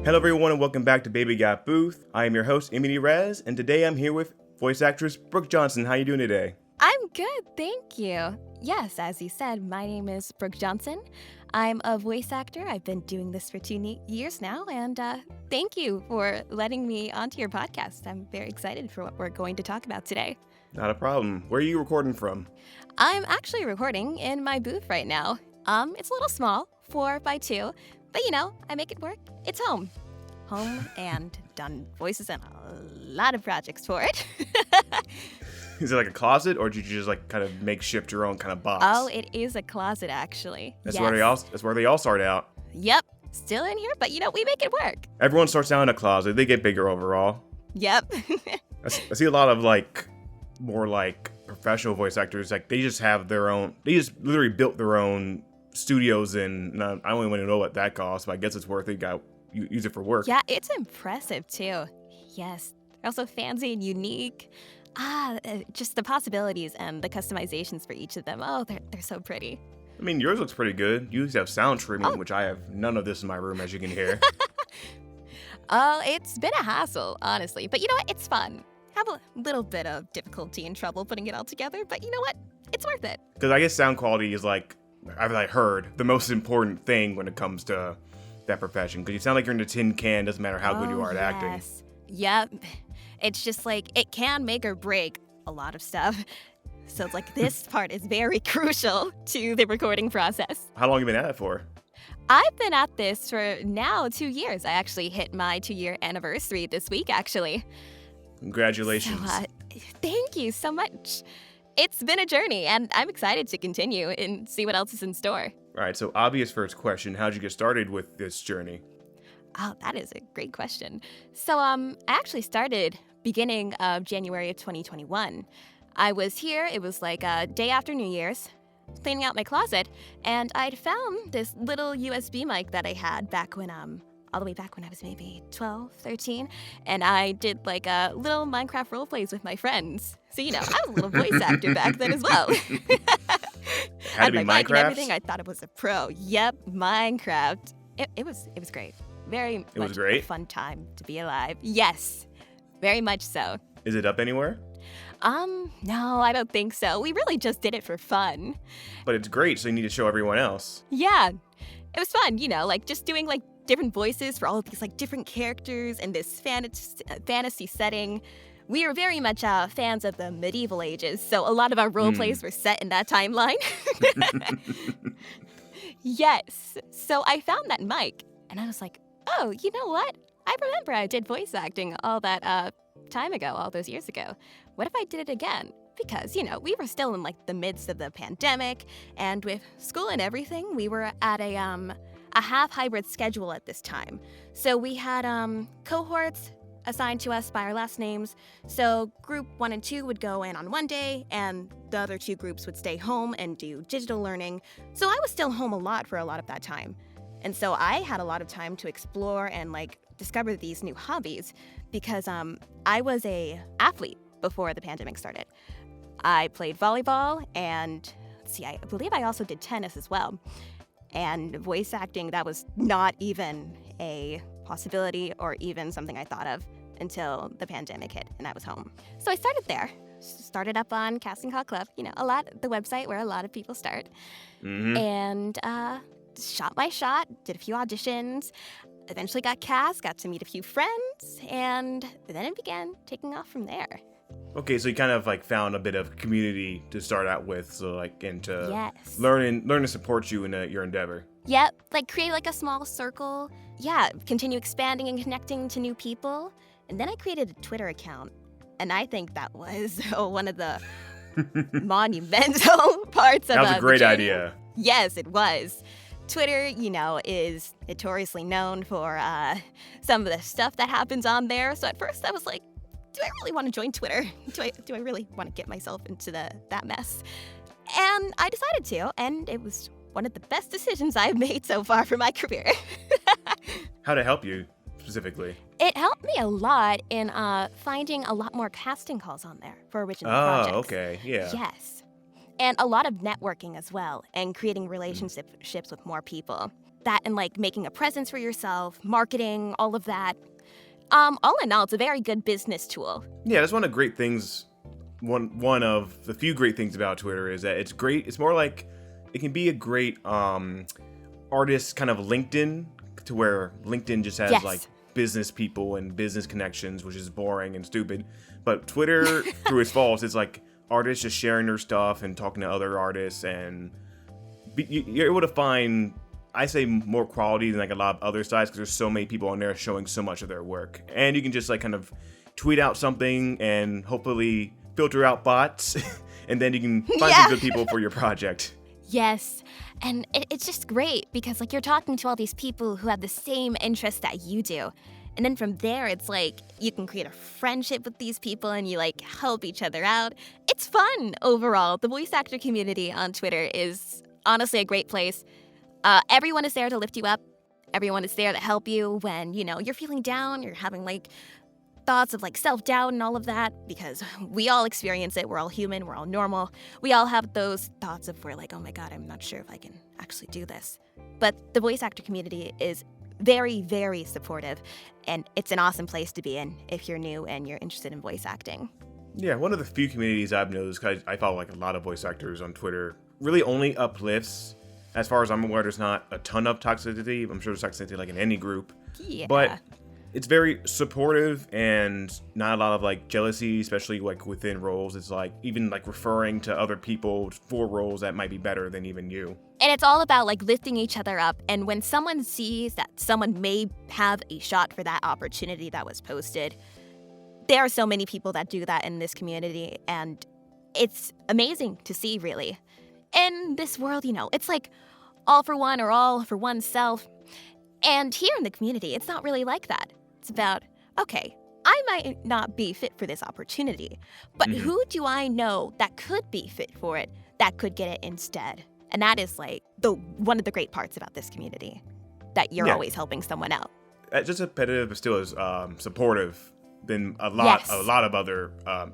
Hello everyone and welcome back to Baby Got Booth. I am your host, Emily Rez, and today I'm here with voice actress Brooke Johnson. How you doing today? I'm good, thank you. Yes, as you said, my name is Brooke Johnson. I'm a voice actor. I've been doing this for 2 years now, and thank you for letting me onto your podcast. I'm very excited for what we're going to talk about today. Not a problem. Where are you recording from? I'm actually recording in my booth right now. It's a little small, 4x2, but I make it work. It's home. Home and done voices and a lot of projects for it. Is it like a closet, or did you just like kind of makeshift your own kind of box? Oh, it is a closet actually. That's where they all start out. Yep, still in here, but we make it work. Everyone starts out in a closet. They get bigger overall. Yep. I see a lot of more professional voice actors. Like they just have their own. They just literally built their own studios, and I don't even want to know what that costs, but I guess it's worth it. You use it for work. Yeah, it's impressive too. Yes, they're also fancy and unique. Just the possibilities and the customizations for each of them. Oh, they're so pretty. I mean, yours looks pretty good. You have sound trimming, which I have none of this in my room, as you can hear. Oh, it's been a hassle, honestly. But you know what? It's fun. Have a little bit of difficulty and trouble putting it all together, but you know what? It's worth it. Because I guess sound quality is I've heard, the most important thing when it comes to that profession. Because you sound like you're in a tin can, doesn't matter how good you are at acting. Yep. It's just it can make or break a lot of stuff. So it's this part is very crucial to the recording process. How long have you been at it for? I've been at this for now 2 years. I actually hit my 2-year anniversary this week, actually. Congratulations. So, thank you so much. It's been a journey, and I'm excited to continue and see what else is in store. All right, so obvious first question. How'd you get started with this journey? Oh, that is a great question. So, I actually started beginning of January of 2021. I was here, it was a day after New Year's, cleaning out my closet, and I'd found this little USB mic that I had back when, all the way back when I was maybe 12, 13, and I did little Minecraft role plays with my friends. So, I was a little voice actor back then as well. Had to be my mic and Minecraft? everything, I thought it was a pro. Yep, Minecraft. It was great. Very It was much great? a fun time to be alive. Yes, very much so. Is it up anywhere? No, I don't think so. We really just did it for fun. But it's great, so you need to show everyone else. Yeah, it was fun, just doing different voices for all of these different characters in this fantasy setting. We are very much fans of the medieval ages, so a lot of our role plays were set in that timeline. Yes, so I found that mic, and I was like, oh, you know what? I remember I did voice acting all that time ago, all those years ago. What if I did it again? Because, we were still in the midst of the pandemic, and with school and everything, we were at a half hybrid schedule at this time. So we had cohorts assigned to us by our last names. So group 1 and 2 would go in on one day, and the other 2 groups would stay home and do digital learning. So I was still home a lot for a lot of that time. And so I had a lot of time to explore and discover these new hobbies because I was a athlete before the pandemic started. I played volleyball and I believe I also did tennis as well. And voice acting, that was not even a possibility or even something I thought of until the pandemic hit and I was home. So I started there. Started up on Casting Call Club, the website where a lot of people start. Mm-hmm. And shot my shot, did a few auditions, eventually got cast, got to meet a few friends, and then it began taking off from there. Okay, so you kind of found a bit of community to start out with, so and to Yes. learn to support you in your endeavor. Yep, create a small circle. Yeah, continue expanding and connecting to new people. And then I created a Twitter account, and I think that was one of the monumental parts of That was a great the journey. idea. Yes, it was. Twitter, is notoriously known for some of the stuff that happens on there. So at first I was like, do I really want to join Twitter? Do I really want to get myself into that mess? And I decided to, and it was one of the best decisions I've made so far for my career. How to help you specifically? It helped me a lot in finding a lot more casting calls on there for original projects. Oh, okay, yeah. Yes. And a lot of networking as well, and creating relationships with more people. that and like making a presence for yourself, marketing, all of that. All in all, it's a very good business tool. Yeah, that's one of the great things. One of the few great things about Twitter is that it's great. It's more like it can be a great artist kind of LinkedIn, to where LinkedIn just has like business people and business connections, which is boring and stupid. But Twitter, through its faults, it's like artists just sharing their stuff and talking to other artists, and you're able to find, I say, more quality than like a lot of other sites, because there's so many people on there showing so much of their work. And you can just like kind of tweet out something and hopefully filter out bots, and then you can find some good people for your project. Yes, and it's just great because like you're talking to all these people who have the same interests that you do. And then from there, it's like you can create a friendship with these people and you like help each other out. It's fun overall. The voice actor community on Twitter is honestly a great place. Everyone is there to lift you up. Everyone is there to help you when, you're feeling down, you're having like thoughts of like self-doubt and all of that, because we all experience it. We're all human. We're all normal. We all have those thoughts of we're like, oh my God, I'm not sure if I can actually do this. But the voice actor community is very, very supportive, and it's an awesome place to be in if you're new and you're interested in voice acting. Yeah, one of the few communities I've noticed, because I follow like a lot of voice actors on Twitter, really only uplifts. As far as I'm aware, there's not a ton of toxicity. I'm sure there's toxicity like in any group. Yeah. But it's very supportive and not a lot of like jealousy, especially like within roles. It's like even like referring to other people for roles that might be better than even you. And it's all about like lifting each other up. And when someone sees that someone may have a shot for that opportunity that was posted, there are so many people that do that in this community. And it's amazing to see, really. In this world, it's like all for one or all for oneself. And here in the community, it's not really like that. It's about, okay, I might not be fit for this opportunity, but who do I know that could be fit for it, that could get it instead? And that is like one of the great parts about this community, that you're always helping someone out. Just competitive, but still as supportive than a lot of other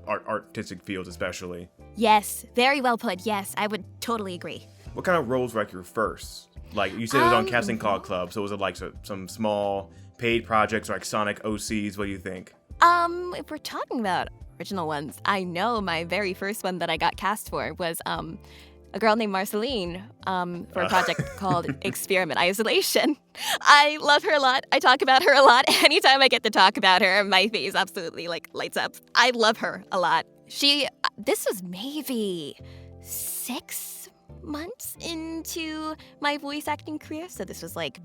artistic fields, especially. Yes, very well put. Yes, I would totally agree. What kind of roles were like your first? Like you said, it was on Casting Call Club, so was it like some small paid projects or like Sonic OCs? What do you think? If we're talking about original ones, I know my very first one that I got cast for was a girl named Marceline for a project called Experiment Isolation. I love her a lot. I talk about her a lot. Anytime I get to talk about her, my face absolutely like lights up. I love her a lot. This was maybe 6 months into my voice acting career, so this was like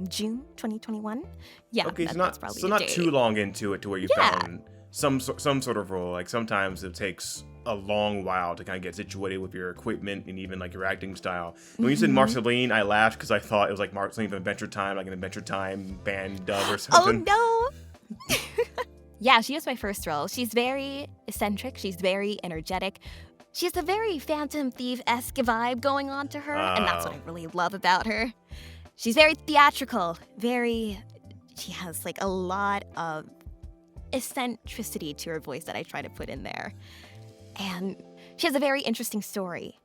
June 2021. Yeah, okay, that's probably so not too long into it to where you found some sort of role. Like sometimes it takes a long while to kind of get situated with your equipment and even like your acting style. When you said Marceline, I laughed because I thought it was like Marceline from Adventure Time, like an Adventure Time band dub or something. Oh no. Yeah, she was my first role. She's very eccentric. She's very energetic. She has a very Phantom Thief-esque vibe going on to her, and that's what I really love about her. She's very theatrical, she has like a lot of eccentricity to her voice that I try to put in there. And she has a very interesting story.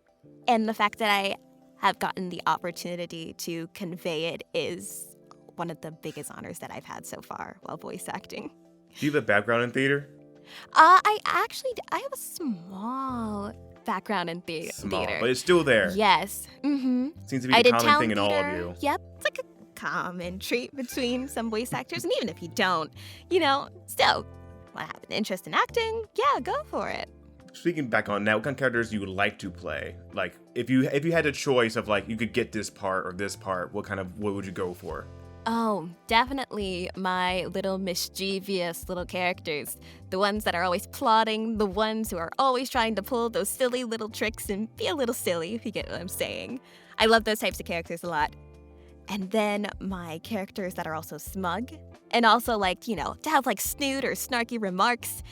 And the fact that I have gotten the opportunity to convey it is one of the biggest honors that I've had so far while voice acting. Do you have a background in theater? I have a small background in theater. But it's still there. Yes. Mm-hmm. Seems to be the common thing in all of you. Yep. It's like a common trait between some voice actors. And even if you don't, still want to have an interest in acting, yeah, go for it. Speaking back on that, what kind of characters you would like to play? Like, if you had a choice of like, you could get this part or this part, what would you go for? Oh, definitely my little mischievous little characters. The ones that are always plotting, the ones who are always trying to pull those silly little tricks and be a little silly, if you get what I'm saying. I love those types of characters a lot. And then my characters that are also smug and also like, to have like snoot or snarky remarks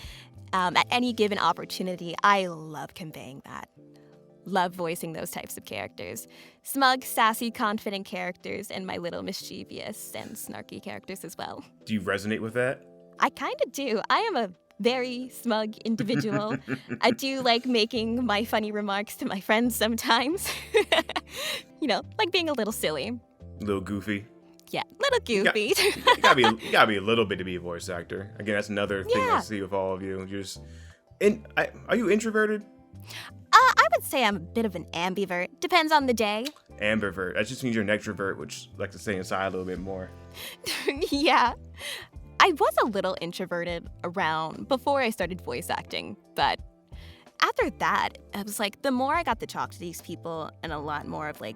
at any given opportunity. I love conveying that. Love voicing those types of characters. Smug, sassy, confident characters, and my little mischievous and snarky characters as well. Do you resonate with that? I kind of do. I am a very smug individual. I do like making my funny remarks to my friends sometimes. Like being a little silly. A little goofy. Yeah, little goofy. You gotta be a little bit to be a voice actor. Again, that's another thing I see with all of you. Are you introverted? I would say I'm a bit of an ambivert. Depends on the day. Ambivert. That just means you're an extrovert, which I like to stay inside a little bit more. Yeah. I was a little introverted around before I started voice acting, but after that, I was like, the more I got to talk to these people and a lot more of like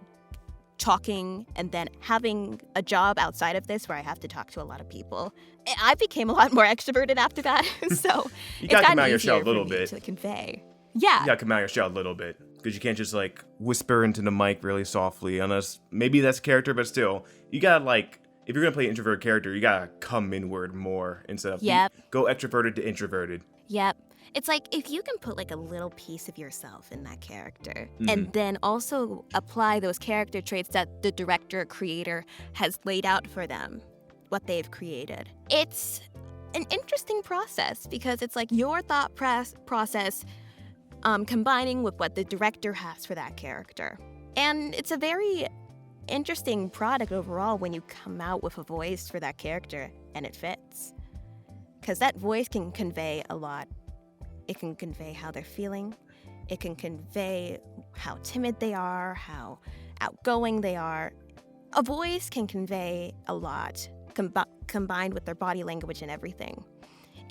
talking and then having a job outside of this where I have to talk to a lot of people, I became a lot more extroverted after that. So You it's gotta come gotten out of your easier shell a little for me bit. to convey. Yeah. You gotta come out of your shell a little bit. Because you can't just like whisper into the mic really softly, unless maybe that's character, but still, you gotta like, if you're gonna play an introverted character, you gotta come inward more instead of go extroverted to introverted. Yep. It's like if you can put like a little piece of yourself in that character and then also apply those character traits that the director or creator has laid out for them, what they've created. It's an interesting process because it's like your thought process combining with what the director has for that character. And it's a very interesting product overall when you come out with a voice for that character and it fits. Because that voice can convey a lot. It can convey how they're feeling. It can convey how timid they are, how outgoing they are. A voice can convey a lot combined with their body language and everything.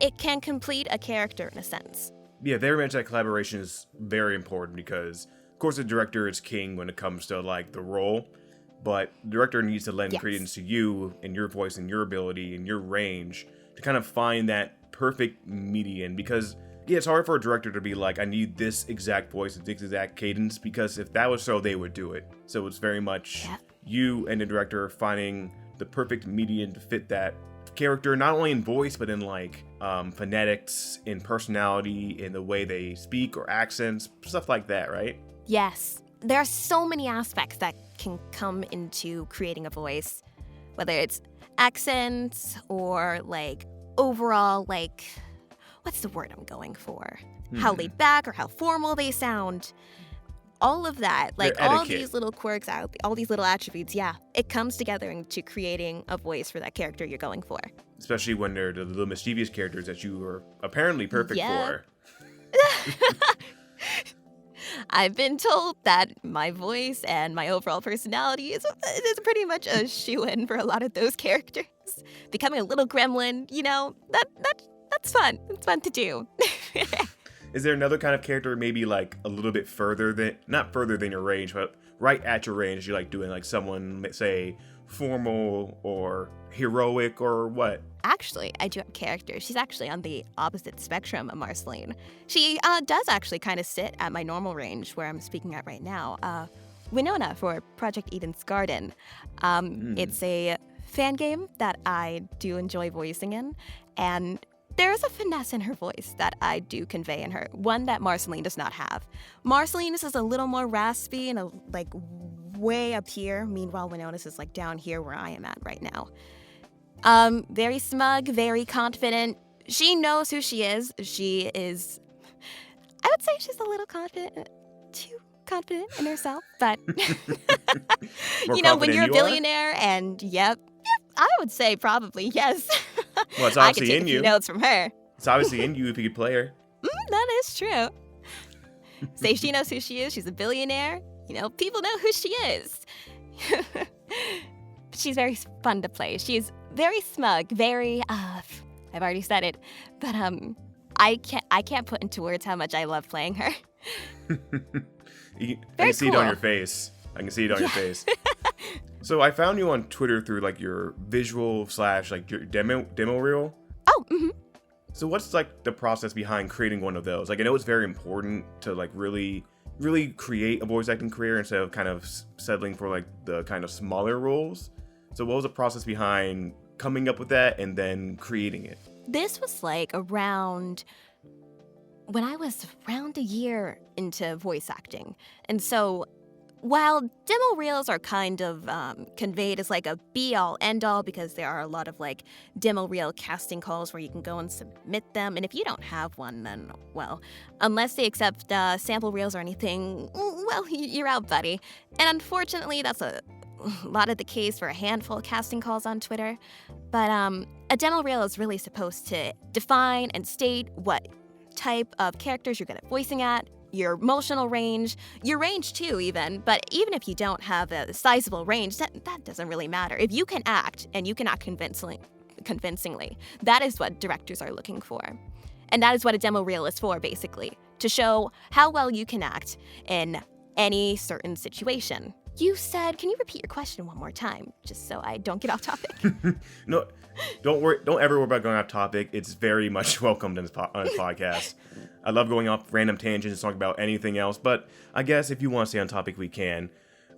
It can complete a character in a sense. Yeah, very much that collaboration is very important because, of course, the director is king when it comes to like the role, but the director needs to lend credence to you and your voice and your ability and your range to kind of find that perfect median because it's hard for a director to be like, I need this exact voice and this exact cadence because if that was so, they would do it. So it's very much you and the director finding the perfect median to fit that character, not only in voice, but in like phonetics, in personality, in the way they speak or accents, stuff like that, right? Yes. There are so many aspects that can come into creating a voice, whether it's accents or like overall, like, what's the word I'm going for? How laid back or how formal they sound. All of that, like all these little quirks, all these little attributes, it comes together into creating a voice for that character you're going for. Especially when they're the little mischievous characters that you are apparently perfect for. I've been told that my voice and my overall personality is pretty much a shoo-in for a lot of those characters. Becoming a little gremlin, you know, that's fun. It's fun to do. Is there another kind of character maybe like a little bit further than, not further than your range, but right at your range you like doing, like someone, say, formal or heroic or what? Actually, I do have a character. She's actually on the opposite spectrum of Marceline. She does actually kind of sit at my normal range where I'm speaking at right now. Winona for Project Eden's Garden. It's a fan game that I do enjoy voicing in, and there's a finesse in her voice that I do convey in her, one that Marceline does not have. Marceline's is a little more raspy and like way up here, meanwhile Winona's is like down here where I am at right now. Very smug, very confident. She knows who she is. She is, I would say she's a little confident, too confident in herself, but you know, when you're a billionaire and I would say probably yes. Well, it's obviously I could take in a you. few notes from her. It's obviously in you if you could play her. That is true. Say she knows who she is. She's a billionaire. You know, people know who she is. She's very fun to play. She's very smug, very, I've already said it, but I can't put into words how much I love playing her. I can see it on your face. I can see it on your face. So I found you on Twitter through like your visual / like your demo reel. Oh, So what's like the process behind creating one of those? Like I know it's very important to like really create a voice acting career instead of kind of settling for like the kind of smaller roles. So what was the process behind coming up with that and then creating it? This was like around when I was around a year into voice acting. And so while demo reels are kind of conveyed as like a be-all, end-all because there are a lot of like demo reel casting calls where you can go and submit them. And if you don't have one, then, well, unless they accept sample reels or anything, well, you're out, buddy. And unfortunately, that's a a lot of the case for a handful of casting calls on Twitter. But a demo reel is really supposed to define and state what type of characters you're good at voicing at, your emotional range, your range too even. But even if you don't have a sizable range, that doesn't really matter. If you can act, and you can act convincingly, that is what directors are looking for. And that is what a demo reel is for, basically, to show how well you can act in any certain situation. You said, can you repeat your question one more time, just so I don't get off topic? No, don't worry. Don't ever worry about going off topic. It's very much welcomed on this podcast. I love going off random tangents and talking about anything else, but I guess if you want to stay on topic, we can.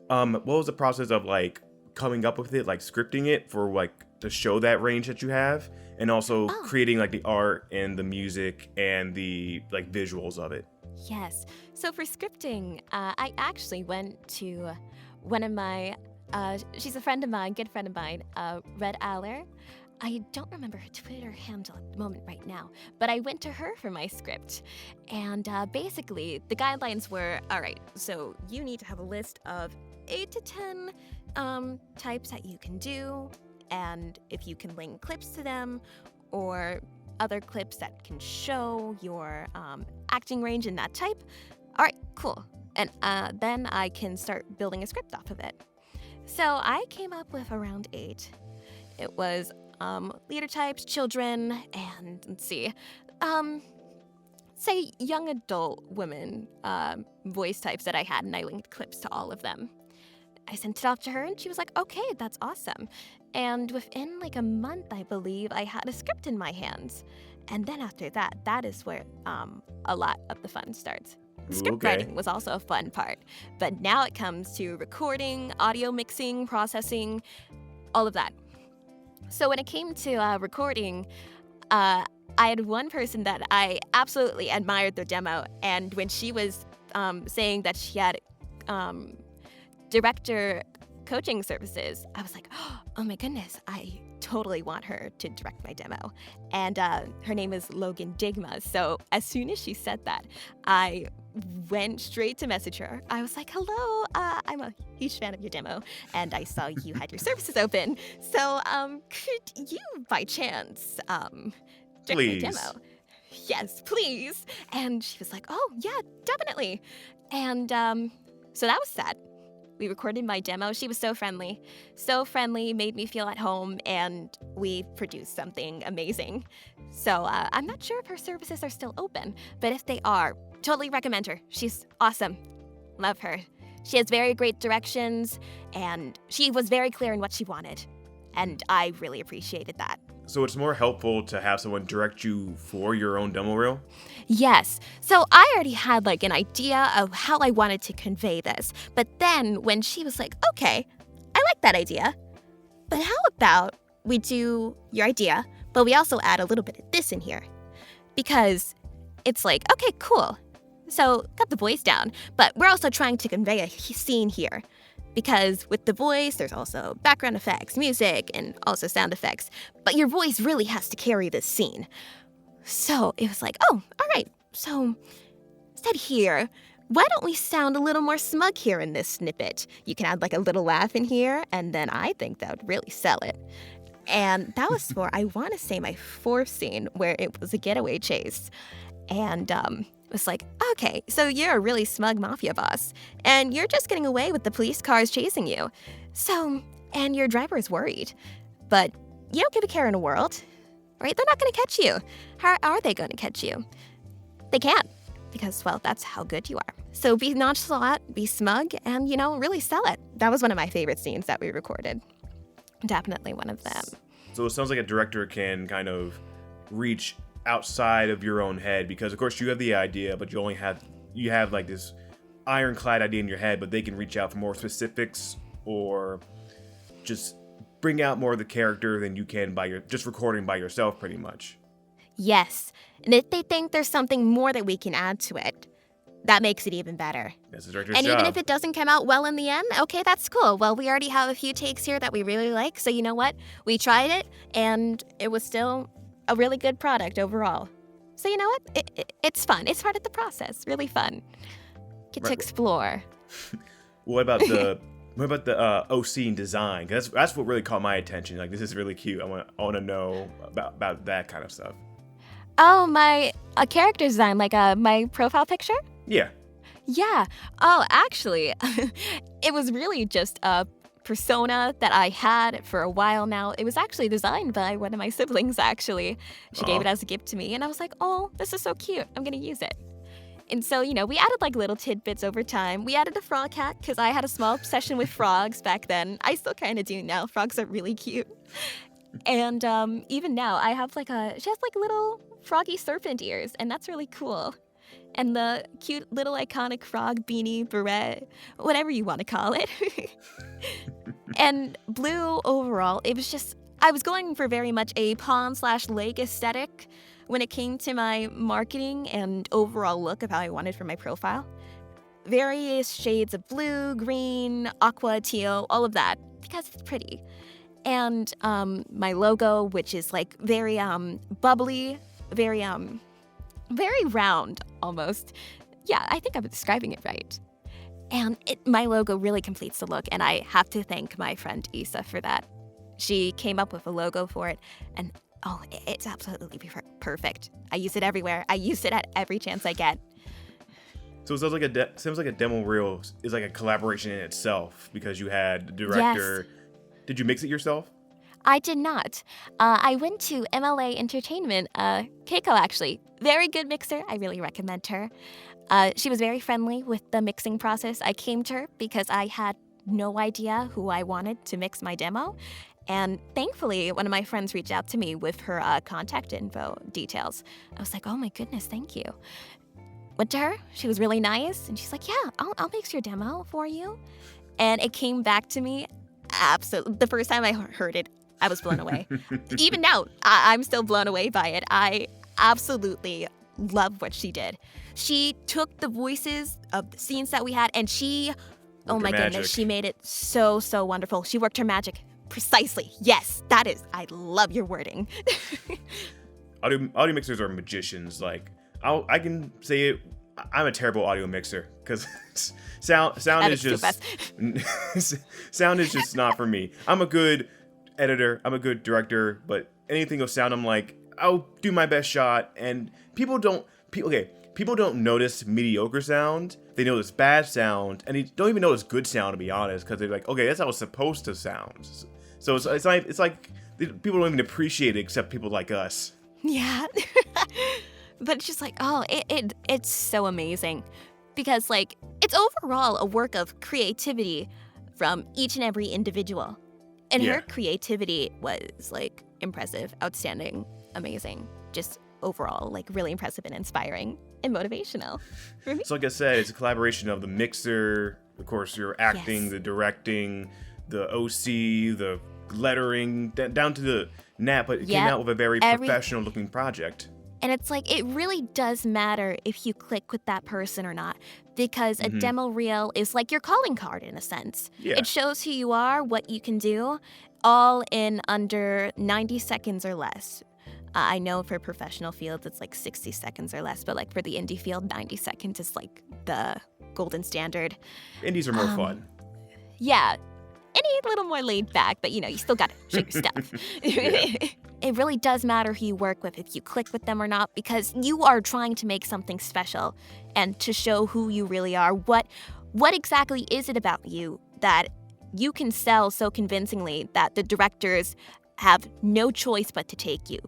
What was the process of like coming up with it, like scripting it for like to show that range that you have, and also creating like the art and the music and the like visuals of it? Yes. So for scripting, I actually went to one of my, she's a friend of mine, good friend of mine, Red Aller. I don't remember her Twitter handle at the moment right now, but I went to her for my script. And basically, the guidelines were, all right, so you need to have a list of 8 to 10 types that you can do, and if you can link clips to them, or other clips that can show your acting range in that type, all right, cool. And then I can start building a script off of it. So I came up with around 8. It was leader types, children, and let's see, say young adult women voice types that I had, and I linked clips to all of them. I sent it off to her, and she was like, okay, that's awesome. And within like a month, I believe, I had a script in my hands. And then after that, that is where a lot of the fun starts. Script writing was also a fun part, but now it comes to recording, audio mixing, processing, all of that. So when it came to recording, I had one person that I absolutely admired their demo, and when she was saying that she had director coaching services, I was like, oh my goodness, I totally want her to direct my demo. And her name is Logan Digma. So as soon as she said that, I went straight to message her. I was like, hello, I'm a huge fan of your demo, and I saw you had your services open. So could you, by chance, direct my demo? Yes, please. And she was like, oh, yeah, definitely. And so that was sad. We recorded my demo. She was so friendly, made me feel at home, and we produced something amazing. So I'm not sure if her services are still open, but if they are, totally recommend her. She's awesome. Love her. She has very great directions, and she was very clear in what she wanted, and I really appreciated that. So it's more helpful to have someone direct you for your own demo reel? Yes. So I already had like an idea of how I wanted to convey this. But then when she was like, okay, I like that idea, but how about we do your idea, but we also add a little bit of this in here? Because it's like, okay, cool. So got the voice down, but we're also trying to convey a scene here. Because with the voice, there's also background effects, music, and also sound effects. But your voice really has to carry this scene. So it was like, oh, all right. So instead here, why don't we sound a little more smug here in this snippet? You can add like a little laugh in here, and then I think that would really sell it. And that was for, I want to say, my 4th scene, where it was a getaway chase. And it was like, okay, so you're a really smug mafia boss, and you're just getting away with the police cars chasing you. So, and your driver is worried, but you don't give a care in the world, right? They're not going to catch you. How are they going to catch you? They can't, because, well, that's how good you are. So be nonchalant, be smug, and, really sell it. That was one of my favorite scenes that we recorded. Definitely one of them. So it sounds like a director can kind of reach outside of your own head, because of course you have the idea, but you have like this ironclad idea in your head, but they can reach out for more specifics or just bring out more of the character than you can by just recording by yourself, pretty much. Yes, and if they think there's something more that we can add to it, that makes it even better. That's the director's job. And even if it doesn't come out well in the end, okay, that's cool. Well, we already have a few takes here that we really like, so you know what? We tried it, and it was still a really good product overall. So you know what? It's fun. It's part of the process. Really fun. Get to explore. What about the What about the OC and design? 'Cause that's what really caught my attention. Like, this is really cute. I want to know about that kind of stuff. Oh, my character design, like my profile picture? Yeah. Yeah. Oh, actually, it was really just a persona that I had for a while now. It was actually designed by one of my siblings, actually. She gave it as a gift to me, and I was like, oh, this is so cute. I'm going to use it. And so, we added like little tidbits over time. We added a frog hat because I had a small obsession with frogs back then. I still kind of do now. Frogs are really cute. And even now, she has like little froggy serpent ears, and that's really cool. And the cute little iconic frog beanie, beret, whatever you want to call it. And blue overall, I was going for very much a pawn/leg aesthetic when it came to my marketing and overall look of how I wanted for my profile. Various shades of blue, green, aqua, teal, all of that, because it's pretty. And my logo, which is like very bubbly, very round almost. Yeah, I think I'm describing it right. And my logo really completes the look, and I have to thank my friend Issa for that. She came up with a logo for it, and it's absolutely perfect. I use it everywhere. I use it at every chance I get. So it sounds like a demo reel is like a collaboration in itself because you had the director. Yes. Did you mix it yourself? I did not. I went to MLA Entertainment, Keiko actually. Very good mixer. I really recommend her. She was very friendly with the mixing process. I came to her because I had no idea who I wanted to mix my demo. And thankfully, one of my friends reached out to me with her contact info details. I was like, oh my goodness, thank you. Went to her. She was really nice. And she's like, yeah, I'll mix your demo for you. And it came back to me. Absolutely. The first time I heard it, I was blown away. Even now, I'm still blown away by it. I absolutely love what she did. She took the voices of the scenes that we had, and oh my goodness, she made it so, so wonderful. She worked her magic precisely. Yes, I love your wording. Audio mixers are magicians. Like, I can say it. I'm a terrible audio mixer because sound is just sound is just not for me. I'm a good editor. I'm a good director, but anything with sound, I'm like, I'll do my best shot. And people don't notice mediocre sound. They notice bad sound, and they don't even notice good sound, to be honest, because they're like, okay, that's how it's supposed to sound. So it's like people don't even appreciate it except people like us. Yeah. But it's just like, it's so amazing because like it's overall a work of creativity from each and every individual. And her creativity was like impressive, outstanding, amazing, just overall like really impressive and inspiring and motivational for me. So like I said, it's a collaboration of the mixer, of course, your acting, the directing, the OC, the lettering, down to the nap, but it came out with a very professional looking project. And it's like, it really does matter if you click with that person or not, because a demo reel is like your calling card in a sense. Yeah. It shows who you are, what you can do, all in under 90 seconds or less. I know for professional fields, it's like 60 seconds or less, but like for the indie field, 90 seconds is like the golden standard. Indies are more fun. Yeah. A little more laid back, but you still gotta show your stuff. It really does matter who you work with, if you click with them or not, because you are trying to make something special and to show who you really are. What exactly is it about you that you can sell so convincingly that the directors have no choice but to take you?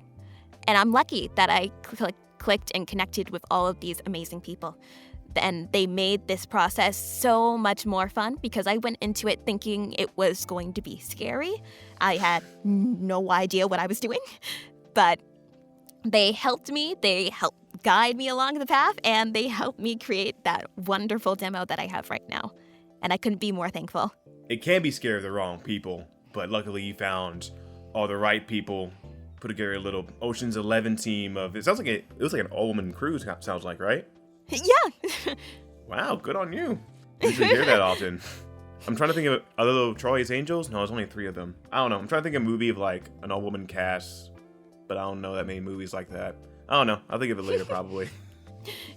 And I'm lucky that I clicked and connected with all of these amazing people. And they made this process so much more fun because I went into it thinking it was going to be scary. I had no idea what I was doing, but they helped me. They helped guide me along the path, and they helped me create that wonderful demo that I have right now. And I couldn't be more thankful. It can be scary of the wrong people, but luckily you found all the right people. Put together a little Ocean's 11 team of. It was like an all-woman crew. Sounds like, right? Yeah. Wow, good on you. You usually hear that often. I'm trying to think of other little Charlie's Angels. No, there's only 3 of them. I don't know. I'm trying to think of a movie of like an all-woman cast, but I don't know that many movies like that. I don't know. I'll think of it later probably.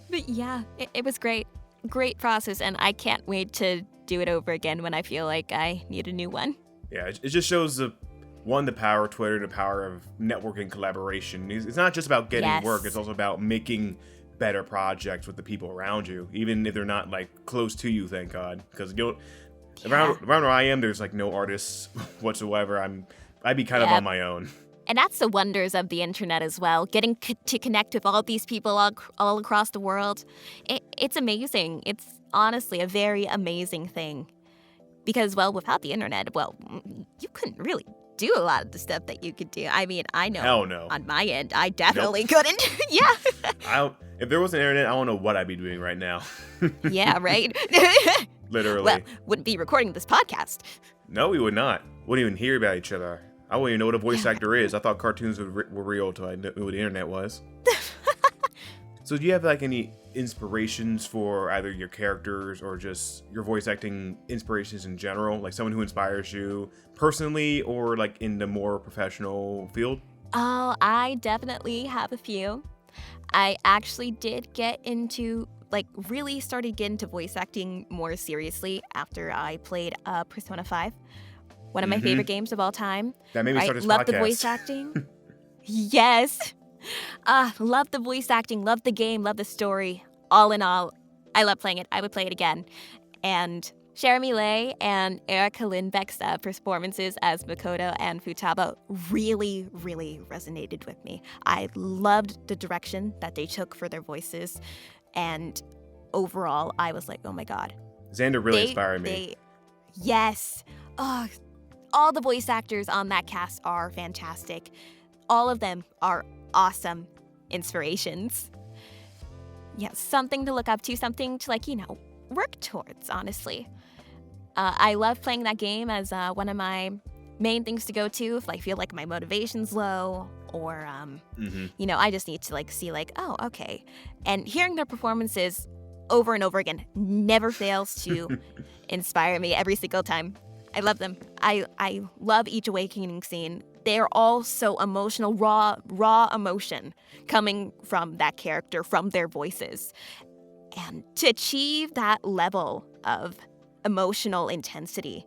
But yeah, it was great. Great process, and I can't wait to do it over again when I feel like I need a new one. Yeah, it just shows the power of Twitter, the power of networking collaboration. It's not just about getting work, it's also about making better projects with the people around you, even if they're not like close to you, thank God. Because around where I am, there's like no artists whatsoever. I'd be kind of on my own. And that's the wonders of the internet as well, getting to connect with all these people all across the world. It's amazing. It's honestly a very amazing thing. Because, well, without the internet, well, you couldn't really do a lot of the stuff that you could do. I mean, I know Hell no. On my end, I definitely couldn't. Yeah. If there was an internet, I don't know what I'd be doing right now. Yeah, right? Literally. Well, wouldn't be recording this podcast. No, we would not. Wouldn't even hear about each other. I wouldn't even know what a voice actor is. I thought cartoons were real until I knew what the internet was. So do you have like any inspirations for either your characters or just your voice acting inspirations in general? Like someone who inspires you personally or like in the more professional field? Oh, I definitely have a few. I actually did really started getting into voice acting more seriously after I played Persona 5. One of my favorite games of all time. That made me start this Love podcast. the voice acting. Yes. Love the voice acting, love the game, love the story. All in all, I love playing it. I would play it again. And Jeremy Lay and Erica Lindbeck's performances as Makoto and Futaba really, really resonated with me. I loved the direction that they took for their voices. And overall, I was like, oh my God. Xander really inspired me. Yes. All the voice actors on that cast are fantastic. All of them are awesome inspirations. Yeah, something to look up to, something to work towards, honestly. I love playing that game as one of my main things to go to if I feel like my motivation's low or, I just need to see oh, okay. And hearing their performances over and over again never fails to inspire me every single time. I love them. I love each awakening scene. They're all so emotional, raw emotion coming from that character, from their voices. And to achieve that level of emotional intensity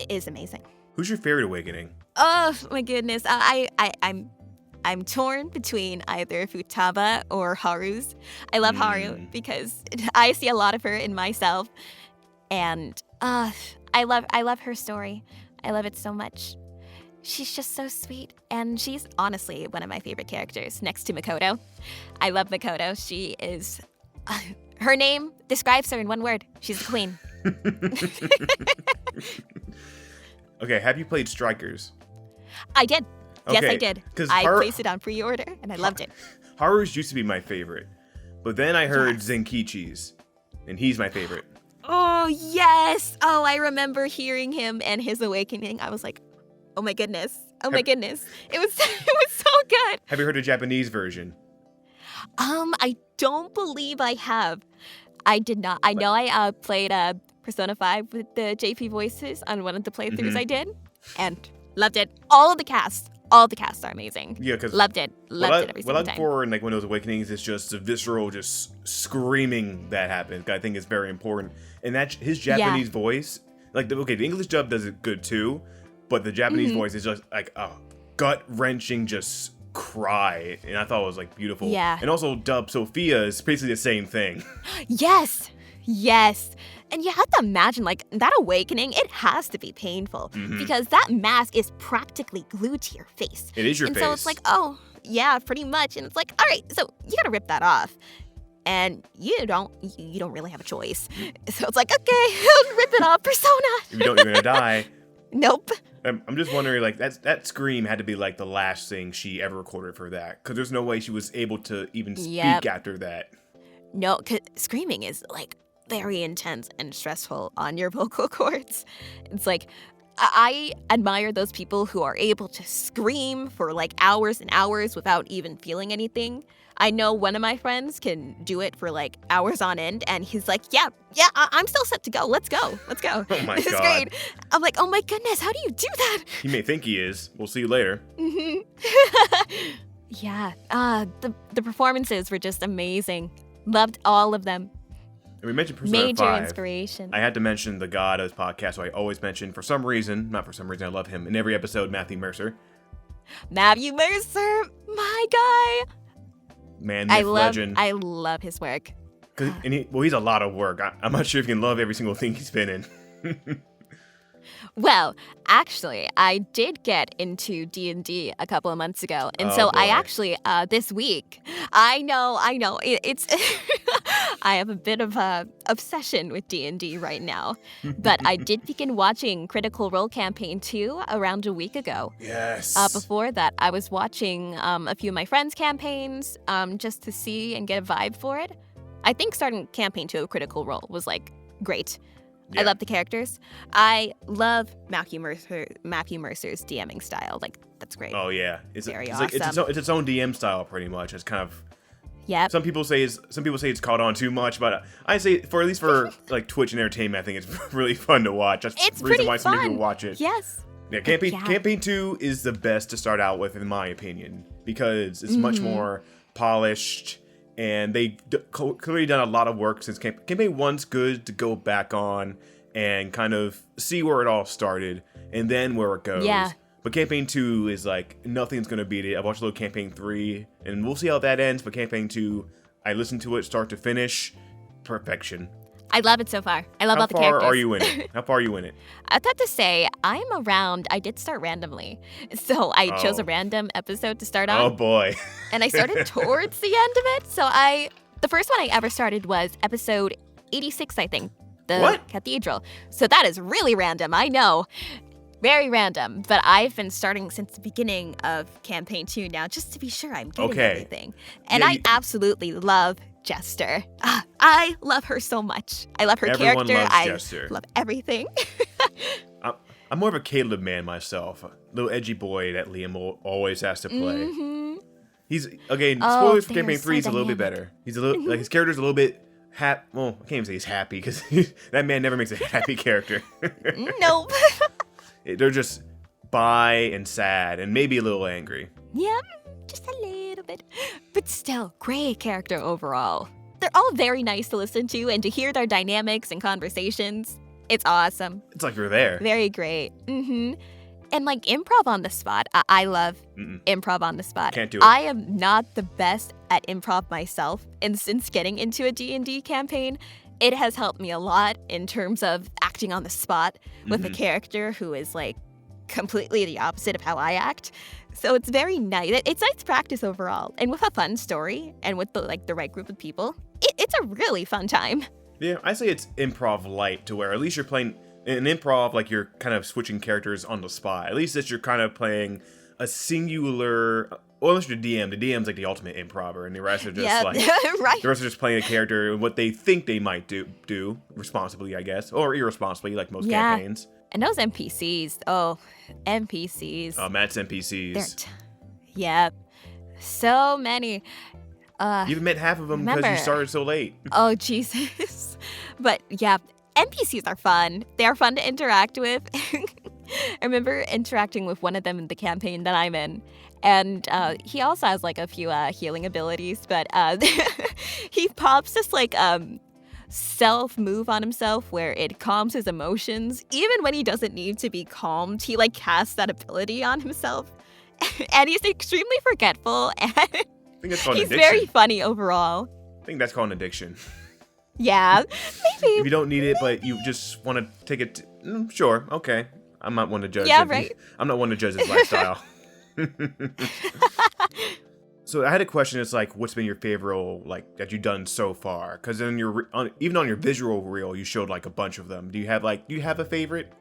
is amazing. Who's your favorite awakening? Oh my goodness. I'm torn between either Futaba or Haru's. I love Haru because I see a lot of her in myself. And I love her story. I love it so much. She's just so sweet, and she's honestly one of my favorite characters next to Makoto. I love Makoto. She is... her name describes her in one word. She's the queen. Okay, have you played Strikers? I did. Okay, yes, I did. I placed it on pre-order, and I loved it. Haru's used to be my favorite, but then I heard Zenkichi's, and he's my favorite. Oh, yes. Oh, I remember hearing him and his awakening. I was like, oh my goodness. Oh my goodness. It was so good. Have you heard the Japanese version? I don't believe I have. I did not. I know I played Persona 5 with the JP voices on one of the playthroughs I did, and loved it. All the casts are amazing. Yeah, because loved it every single time. What I look for in one of those awakenings is just the visceral, just screaming that happens. I think it's very important, and that his Japanese voice, the English dub does it good too, but the Japanese voice is just like a gut wrenching, just cry, and I thought it was beautiful. Yeah, and also dub Sophia is basically the same thing. Yes. And you have to imagine, that awakening, it has to be painful because that mask is practically glued to your face. It is your face. And so it's oh, yeah, pretty much. And it's all right, so you gotta rip that off. And you don't really have a choice. So it's okay, rip it off, Persona. If you don't, you're gonna die. Nope. I'm just wondering, that scream had to be the last thing she ever recorded for that, because there's no way she was able to even speak after that. No, 'cause screaming is very intense and stressful on your vocal cords. It's I admire those people who are able to scream for hours and hours without even feeling anything. I know one of my friends can do it for hours on end, and he's yeah, I'm still set to go. Let's go. Oh my This is God. great. I'm oh my goodness, how do you do that? He may think he is. We'll see you later. Yeah, the performances were just amazing. Loved all of them. And we mentioned Persona Major 5. inspiration. I had to mention the god of this podcast, so I always mention, not for some reason, I love him in every episode, Matthew Mercer. Matthew Mercer, my guy. Man, myth, legend. I love his work. He's a lot of work. I'm not sure if you can love every single thing he's been in. Well, actually, I did get into D&D a couple of months ago. And so boy. I actually, this week, I know, it's, I have a bit of a obsession with D&D right now. But I did begin watching Critical Role Campaign 2 around a week ago. Yes. Before that, I was watching a few of my friends' campaigns just to see and get a vibe for it. I think starting Campaign 2 of Critical Role was, like, great. Yeah. I love the characters. I love Matthew Mercer's DMing style. Like, that's great. Oh yeah, Very it's awesome. it's its own DM style pretty much. It's kind of Yep. some people say it's caught on too much, but I say at least for like Twitch and entertainment, I think it's really fun to watch. That's It's the reason pretty why some fun. people watch it. Yes. Yeah, Campaign 2 is the best to start out with, in my opinion, because it's much more polished, and they clearly done a lot of work since Campaign 1's good to go back on and kind of see where it all started, and then where it goes. Yeah. But Campaign 2 is like, nothing's going to beat it. I've watched a little Campaign 3, and we'll see how that ends, but Campaign 2, I listened to it start to finish, perfection. I love it so far. I love all the How far characters. are you in it? How far are you in it? I'd have to say, I did start randomly. So I chose a random episode to start on. Oh boy. And I started towards the end of it. So the first one I ever started was episode 86, I think. The What? Cathedral. So that is really random, I know. Very random. But I've been starting since the beginning of Campaign 2 now, just to be sure I'm getting everything. And Yeah, I absolutely love Jester. I love her so much. I love her Everyone character. loves Jester. I love everything. I'm more of a Caleb man myself. A little edgy boy that Liam always has to play. Mm-hmm. He's, again, spoilers for they're Campaign 3, he's so a little bit dynamic. better. He's a little, like, his character's a little bit well, I can't even say he's happy, because that man never makes a happy character. Nope. They're just bi and sad, and maybe a little angry. Yeah, just a little bit. But still, great character overall. They're all very nice to listen to and to hear their dynamics and conversations. It's awesome. It's like you're there. Very great. And like improv on the spot. I love improv on the spot. Can't do it. I am not the best at improv myself. And since getting into a D&D campaign, it has helped me a lot in terms of acting on the spot with a character who is like completely the opposite of how I act. So it's very nice. It's nice practice overall. And with a fun story and with the right group of people, it's a really fun time. Yeah, I say it's improv light, to where at least you're playing in improv, like you're kind of switching characters on the spot. At least that you're kind of playing a singular, well, unless you're DM. The DM's like the ultimate improver, and the rest are just like right. the rest are just playing a character and what they think they might do responsibly, I guess, or irresponsibly, like most campaigns. And those NPCs, NPCs. Oh, Matt's NPCs. Yep. So many. You haven't met half of them because you started so late. Oh, Jesus. But yeah, NPCs are fun. They are fun to interact with. I remember interacting with one of them in the campaign that I'm in. And he also has like a few healing abilities, but he pops this like self move on himself where it calms his emotions. Even when he doesn't need to be calmed, he like casts that ability on himself. And he's extremely forgetful, and I think that's called he's addiction. very funny overall. I think that's called an addiction. Yeah, maybe. If you don't need it, but you just want to take it, sure, okay. I'm not one to judge. Yeah, right. I'm not one to judge his lifestyle. So I had a question. It's like, what's been your favorite, like, that you've done so far? Because in even on your visual reel, you showed like a bunch of them. Do you have a favorite,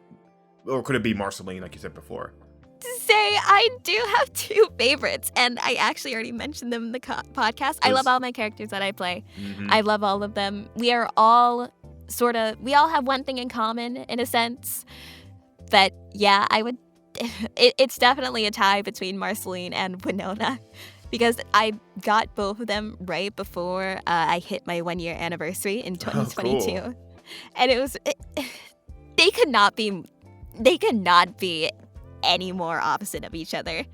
or could it be Marceline, like you said before? To say I do have two favorites, and I actually already mentioned them in the podcast. I love all my characters that I play. I love all of them. We are all we all have one thing in common in a sense. But yeah, it's definitely a tie between Marceline and Winona, because I got both of them right before I hit my 1-year anniversary in 2022. Oh, cool. And it was, they could not be any more opposite of each other.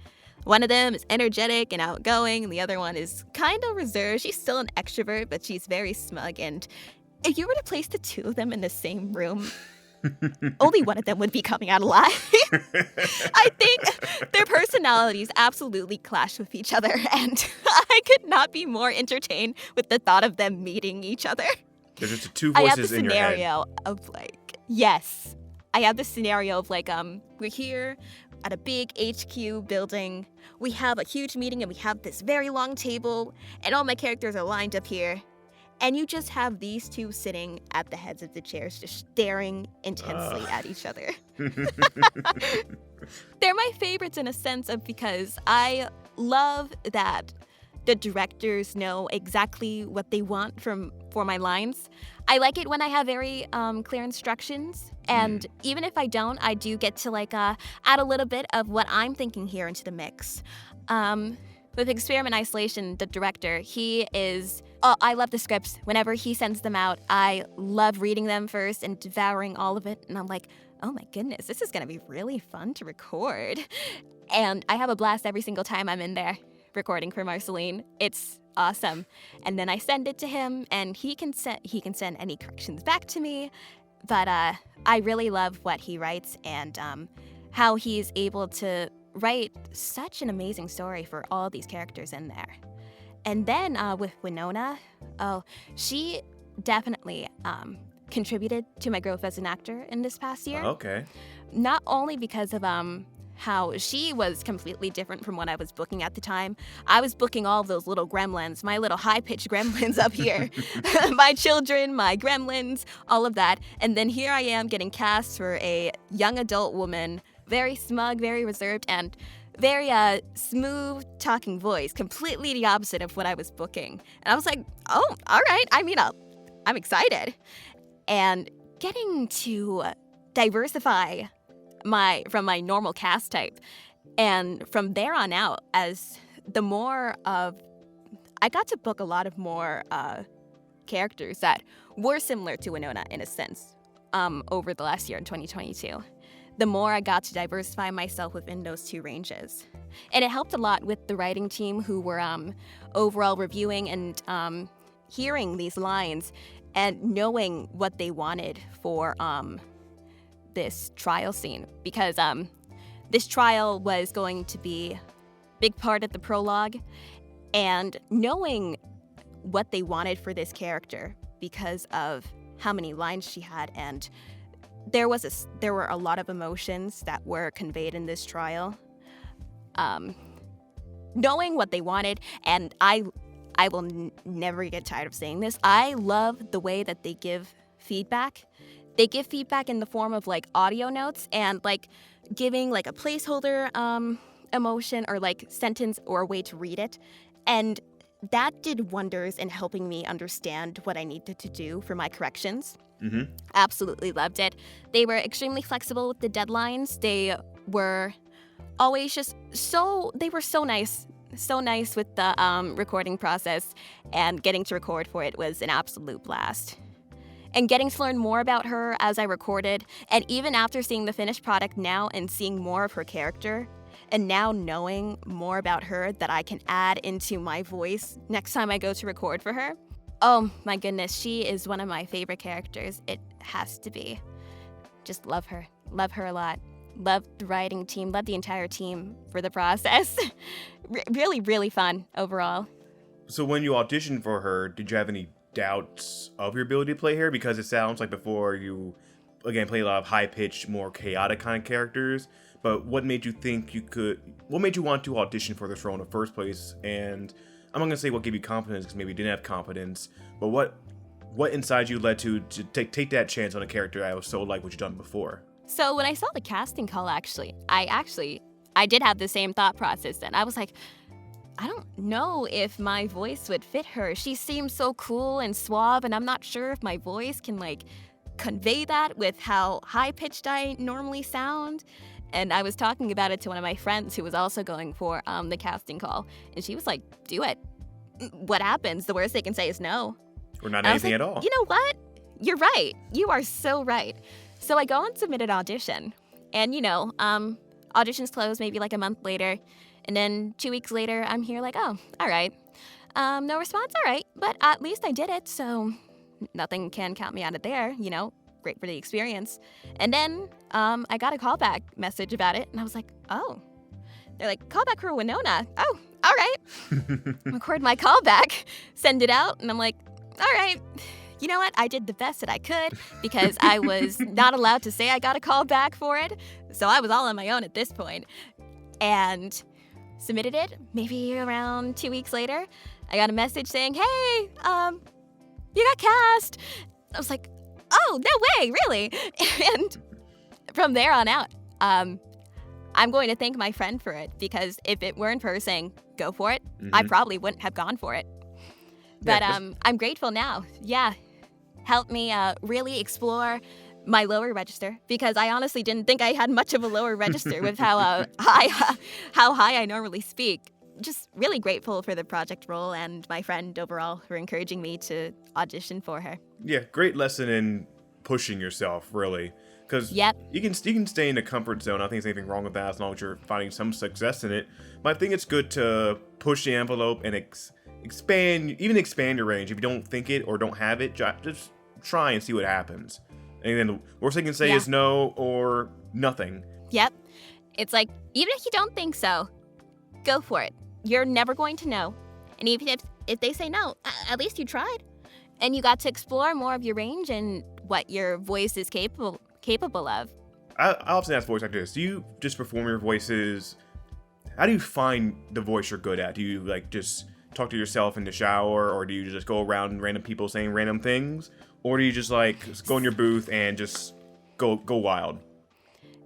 One of them is energetic and outgoing, and the other one is kind of reserved. She's still an extrovert, but she's very smug and if you were to place the two of them in the same room, only one of them would be coming out alive. I think their personalities absolutely clash with each other, and I could not be more entertained with the thought of them meeting each other. There's just two I have the voices in your head. scenario of like, yes, I have the scenario of like, we're here at a big HQ building. We have a huge meeting and we have this very long table, and all my characters are lined up here. And you just have these two sitting at the heads of the chairs, just staring intensely at each other. They're my favorites in a sense of because I love that the directors know exactly what they want for my lines. I like it when I have very clear instructions, and even if I don't, I do get to like add a little bit of what I'm thinking here into the mix. With Experiment Isolation, the director, he is. I love the scripts. Whenever he sends them out, I love reading them first and devouring all of it. And I'm like, oh my goodness, this is gonna be really fun to record. And I have a blast every single time I'm in there recording for Marceline. It's awesome. And then I send it to him, and he can send any corrections back to me. But I really love what he writes and how he's able to write such an amazing story for all these characters in there. And then with Winona, she definitely contributed to my growth as an actor in this past year. Okay. Not only because of how she was completely different from what I was booking at the time. I was booking all of those little gremlins, my little high-pitched gremlins up here. My children, my gremlins, all of that. And then here I am getting cast for a young adult woman, very smug, very reserved, and very smooth talking voice, completely the opposite of what I was booking. And I was like, oh, all right. I mean, I'm excited. And getting to diversify from my normal cast type. And from there on out, as the more of, I got to book a lot of more characters that were similar to Winona in a sense over the last year in 2022. The more I got to diversify myself within those two ranges. And it helped a lot with the writing team who were overall reviewing and hearing these lines and knowing what they wanted for this trial scene. Because this trial was going to be a big part of the prologue, and knowing what they wanted for this character because of how many lines she had, and there were a lot of emotions that were conveyed in this trial. Knowing what they wanted, and I will never get tired of saying this, I love the way that they give feedback. They give feedback in the form of like audio notes and like giving like a placeholder emotion or like sentence or a way to read it. And that did wonders in helping me understand what I needed to do for my corrections. Mm-hmm. Absolutely loved it. They were extremely flexible with the deadlines. They were always just so nice. So nice with the recording process, and getting to record for it was an absolute blast. And getting to learn more about her as I recorded, and even after seeing the finished product now and seeing more of her character, and now knowing more about her that I can add into my voice next time I go to record for her. Oh my goodness, she is one of my favorite characters. It has to be. Just love her. Love her a lot. Love the writing team. Love the entire team for the process. Really, really fun overall. So when you auditioned for her, did you have any doubts of your ability to play her? Because it sounds like before you, again, play a lot of high-pitched, more chaotic kind of characters. But what made you think you could... What made you want to audition for this role in the first place? And I'm not going to say what gave you confidence, because maybe you didn't have confidence. But what inside you led to take that chance on a character that was so like what you've done before? So when I saw the casting call, I did have the same thought process then. I was like, I don't know if my voice would fit her. She seems so cool and suave, and I'm not sure if my voice can like convey that with how high-pitched I normally sound. And I was talking about it to one of my friends who was also going for the casting call, and she was like, do it. What happens? The worst they can say is no. Or not anything at all. You know what? You're right. You are so right. So I go and submit an audition. And, auditions close maybe like a month later. And then 2 weeks later, I'm here like, oh, all right. No response, all right. But at least I did it, so nothing can count me out of there, great for the experience. And then I got a callback message about it, and I was like, oh. They're like, callback for Winona. Oh, all right. Record my callback, send it out, and I'm like, all right. You know what? I did the best that I could because I was not allowed to say I got a call back for it. So I was all on my own at this point. And submitted it. Maybe around 2 weeks later, I got a message saying, hey, you got cast. I was like, oh, no way, really? And from there on out, I'm going to thank my friend for it because if it weren't for her saying, go for it, I probably wouldn't have gone for it. But I'm grateful now. Yeah. Helped me really explore my lower register because I honestly didn't think I had much of a lower register with how high I normally speak. Just really grateful for the project role and my friend overall for encouraging me to audition for her. Yeah, great lesson in pushing yourself, really. Because you can stay in a comfort zone. I don't think there's anything wrong with that as long as you're finding some success in it. But I think it's good to push the envelope and expand your range. If you don't think it or don't have it, just try and see what happens. And then the worst thing you can say is no or nothing. Yep. It's like, even if you don't think so, go for it. You're never going to know. And even if they say no, at least you tried. And you got to explore more of your range and what your voice is capable of. I often ask voice actors, do you just perform your voices? How do you find the voice you're good at? Do you just talk to yourself in the shower, or do you just go around random people saying random things? Or do you just go in your booth and just go wild?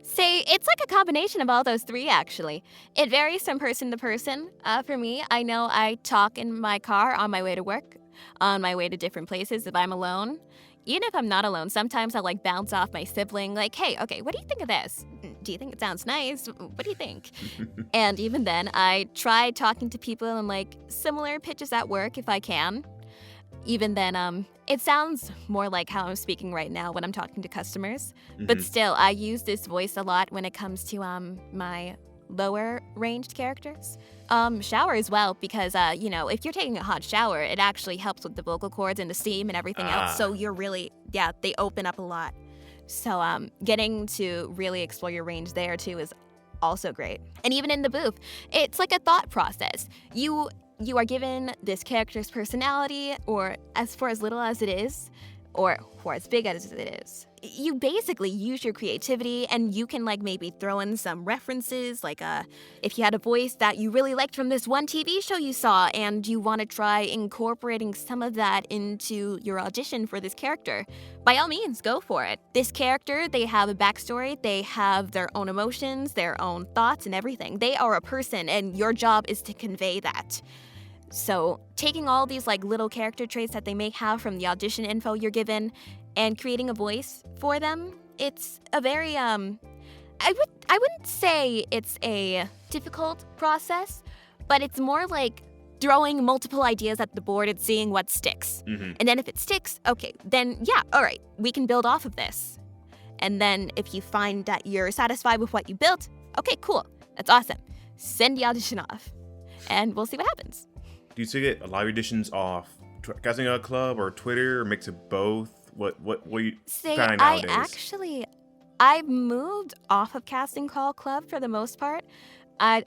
Say, it's like a combination of all those three, actually. It varies from person to person. For me, I know I talk in my car on my way to work, on my way to different places if I'm alone. Even if I'm not alone, sometimes I'll bounce off my sibling, hey, okay, what do you think of this? Do you think it sounds nice? What do you think? And even then, I try talking to people in similar pitches at work if I can. Even then, it sounds more like how I'm speaking right now when I'm talking to customers. But still, I use this voice a lot when it comes to my lower ranged characters. Shower as well, because, if you're taking a hot shower, it actually helps with the vocal cords and the steam and everything else. So you're really, they open up a lot. So getting to really explore your range there, too, is also great. And even in the booth, it's like a thought process. You are given this character's personality, or for as little as it is, or for as big as it is. You basically use your creativity, and you can maybe throw in some references, if you had a voice that you really liked from this one TV show you saw, and you want to try incorporating some of that into your audition for this character, by all means, go for it. This character, they have a backstory, they have their own emotions, their own thoughts and everything. They are a person, and your job is to convey that. So taking all these little character traits that they may have from the audition info you're given and creating a voice for them, it's a very I wouldn't say it's a difficult process, but it's more like throwing multiple ideas at the board and seeing what sticks. And then if it sticks, okay, then all right, we can build off of this. And then if you find that you're satisfied with what you built, okay, cool, that's awesome. Send the audition off, and we'll see what happens. Do you still get live auditions off Casting Club or Twitter, or mix of both? What you find nowadays? I've moved off of Casting Call Club for the most part. I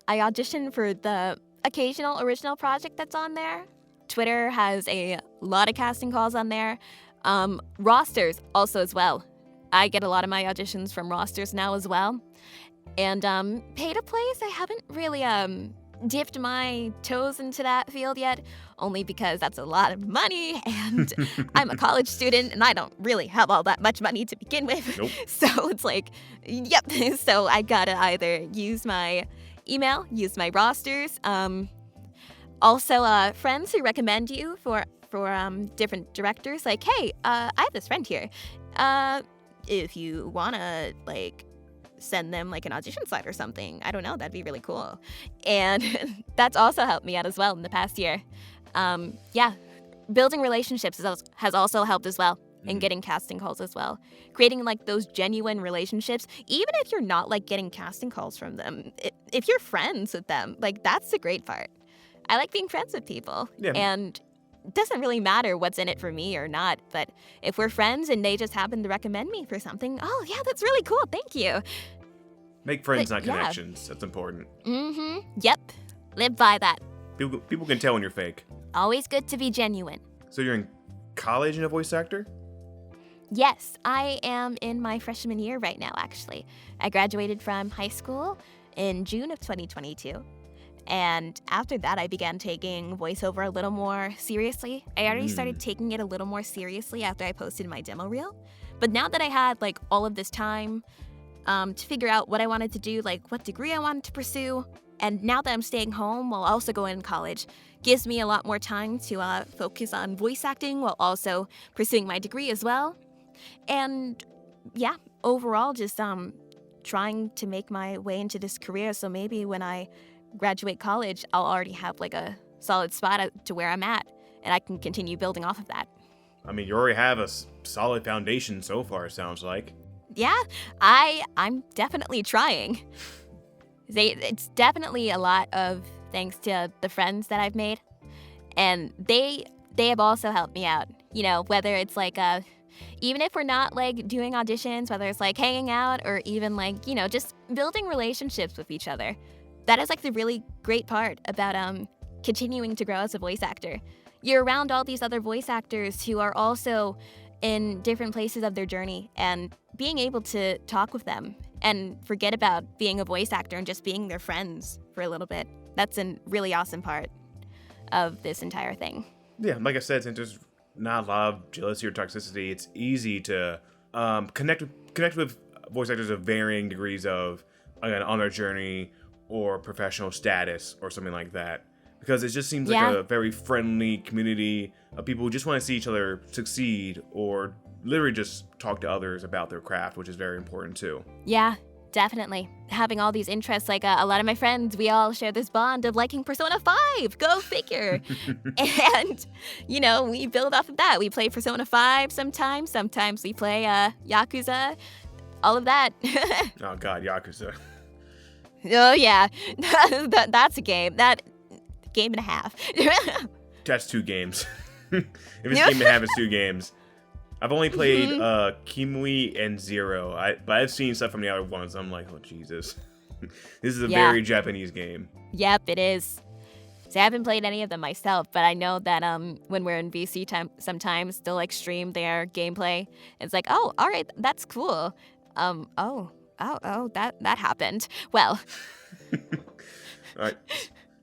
audition for the occasional original project that's on there. Twitter has a lot of casting calls on there. Rosters also as well. I get a lot of my auditions from rosters now as well. And pay to plays, I haven't really dipped my toes into that field yet, only because that's a lot of money, and I'm a college student, and I don't really have all that much money to begin with. Nope. So it's yep. So I gotta either use my email, use my rosters. Also, friends who recommend you for different directors, hey, I have this friend here. If you wanna send them an audition slide or something. I don't know, that'd be really cool. And that's also helped me out as well in the past year. Building relationships has also helped as well in getting casting calls as well. Creating those genuine relationships, even if you're not getting casting calls from them. If you're friends with them, that's the great part. I like being friends with people. Yeah. And doesn't really matter what's in it for me or not, but if we're friends and they just happen to recommend me for something, oh yeah, that's really cool, thank you. Make friends, But, not yeah. connections. That's important. Yep, live by that. People can tell when you're fake. Always good to be genuine. So you're in college and a voice actor? Yes, I am in my freshman year right now, actually. I graduated from high school in June of 2022. And after that, I began taking voiceover a little more seriously. I already started taking it a little more seriously after I posted my demo reel. But now that I had like all of this time to figure out what I wanted to do, like what degree I wanted to pursue, and now that I'm staying home while also going to college, gives me a lot more time to focus on voice acting while also pursuing my degree as well. And yeah, overall, just trying to make my way into this career. So maybe when I graduate college, I'll already have like a solid spot to where I'm at, and I can continue building off of that. I mean, you already have a solid foundation so far, it sounds like. Yeah, I'm definitely trying. It's definitely a lot of thanks to the friends that I've made, and they have also helped me out. You know, whether it's like even if we're not like doing auditions, whether it's like hanging out or even like, you know, just building relationships with each other. That is like the really great part about continuing to grow as a voice actor. You're around all these other voice actors who are also in different places of their journey, and being able to talk with them and forget about being a voice actor and just being their friends for a little bit. That's a really awesome part of this entire thing. Yeah, like I said, since there's not a lot of jealousy or toxicity, it's easy to connect with voice actors of varying degrees of, again, on their journey or professional status or something like that. Because it just seems like a very friendly community of people who just want to see each other succeed or literally just talk to others about their craft, which is very important too. Yeah, definitely. Having all these interests, like a lot of my friends, we all share this bond of liking Persona 5. Go figure. And, you know, we build off of that. We play Persona 5 sometimes. Sometimes we play Yakuza. All of that. Oh God, Yakuza. Oh, yeah. That's a game. That game and a half. That's 2 games. If it's a game and a half, it's 2 games. I've only played Kimui and Zero, but I've seen stuff from the other ones. I'm like, oh Jesus, this is a very Japanese game. Yep, it is. So I haven't played any of them myself, but I know that when we're in VC time, sometimes they'll like stream their gameplay. It's like, oh, all right, that's cool. That happened. Well. All right.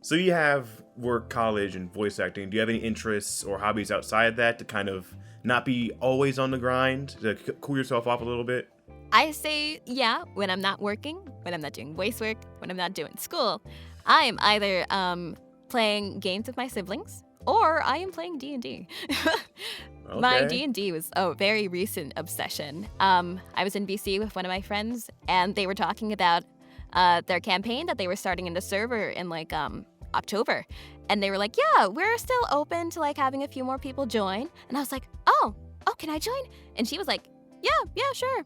So you have work, college, and voice acting. Do you have any interests or hobbies outside that to kind of not be always on the grind, to cool yourself off a little bit? I say, yeah, when I'm not working, when I'm not doing voice work, when I'm not doing school, I am either playing games with my siblings or I am playing D&D. Okay. My D&D was a very recent obsession. I was in BC with one of my friends, and they were talking about their campaign that they were starting in the server in like October. And they were like, yeah, we're still open to like having a few more people join. And I was like, oh, can I join? And she was like, yeah, sure.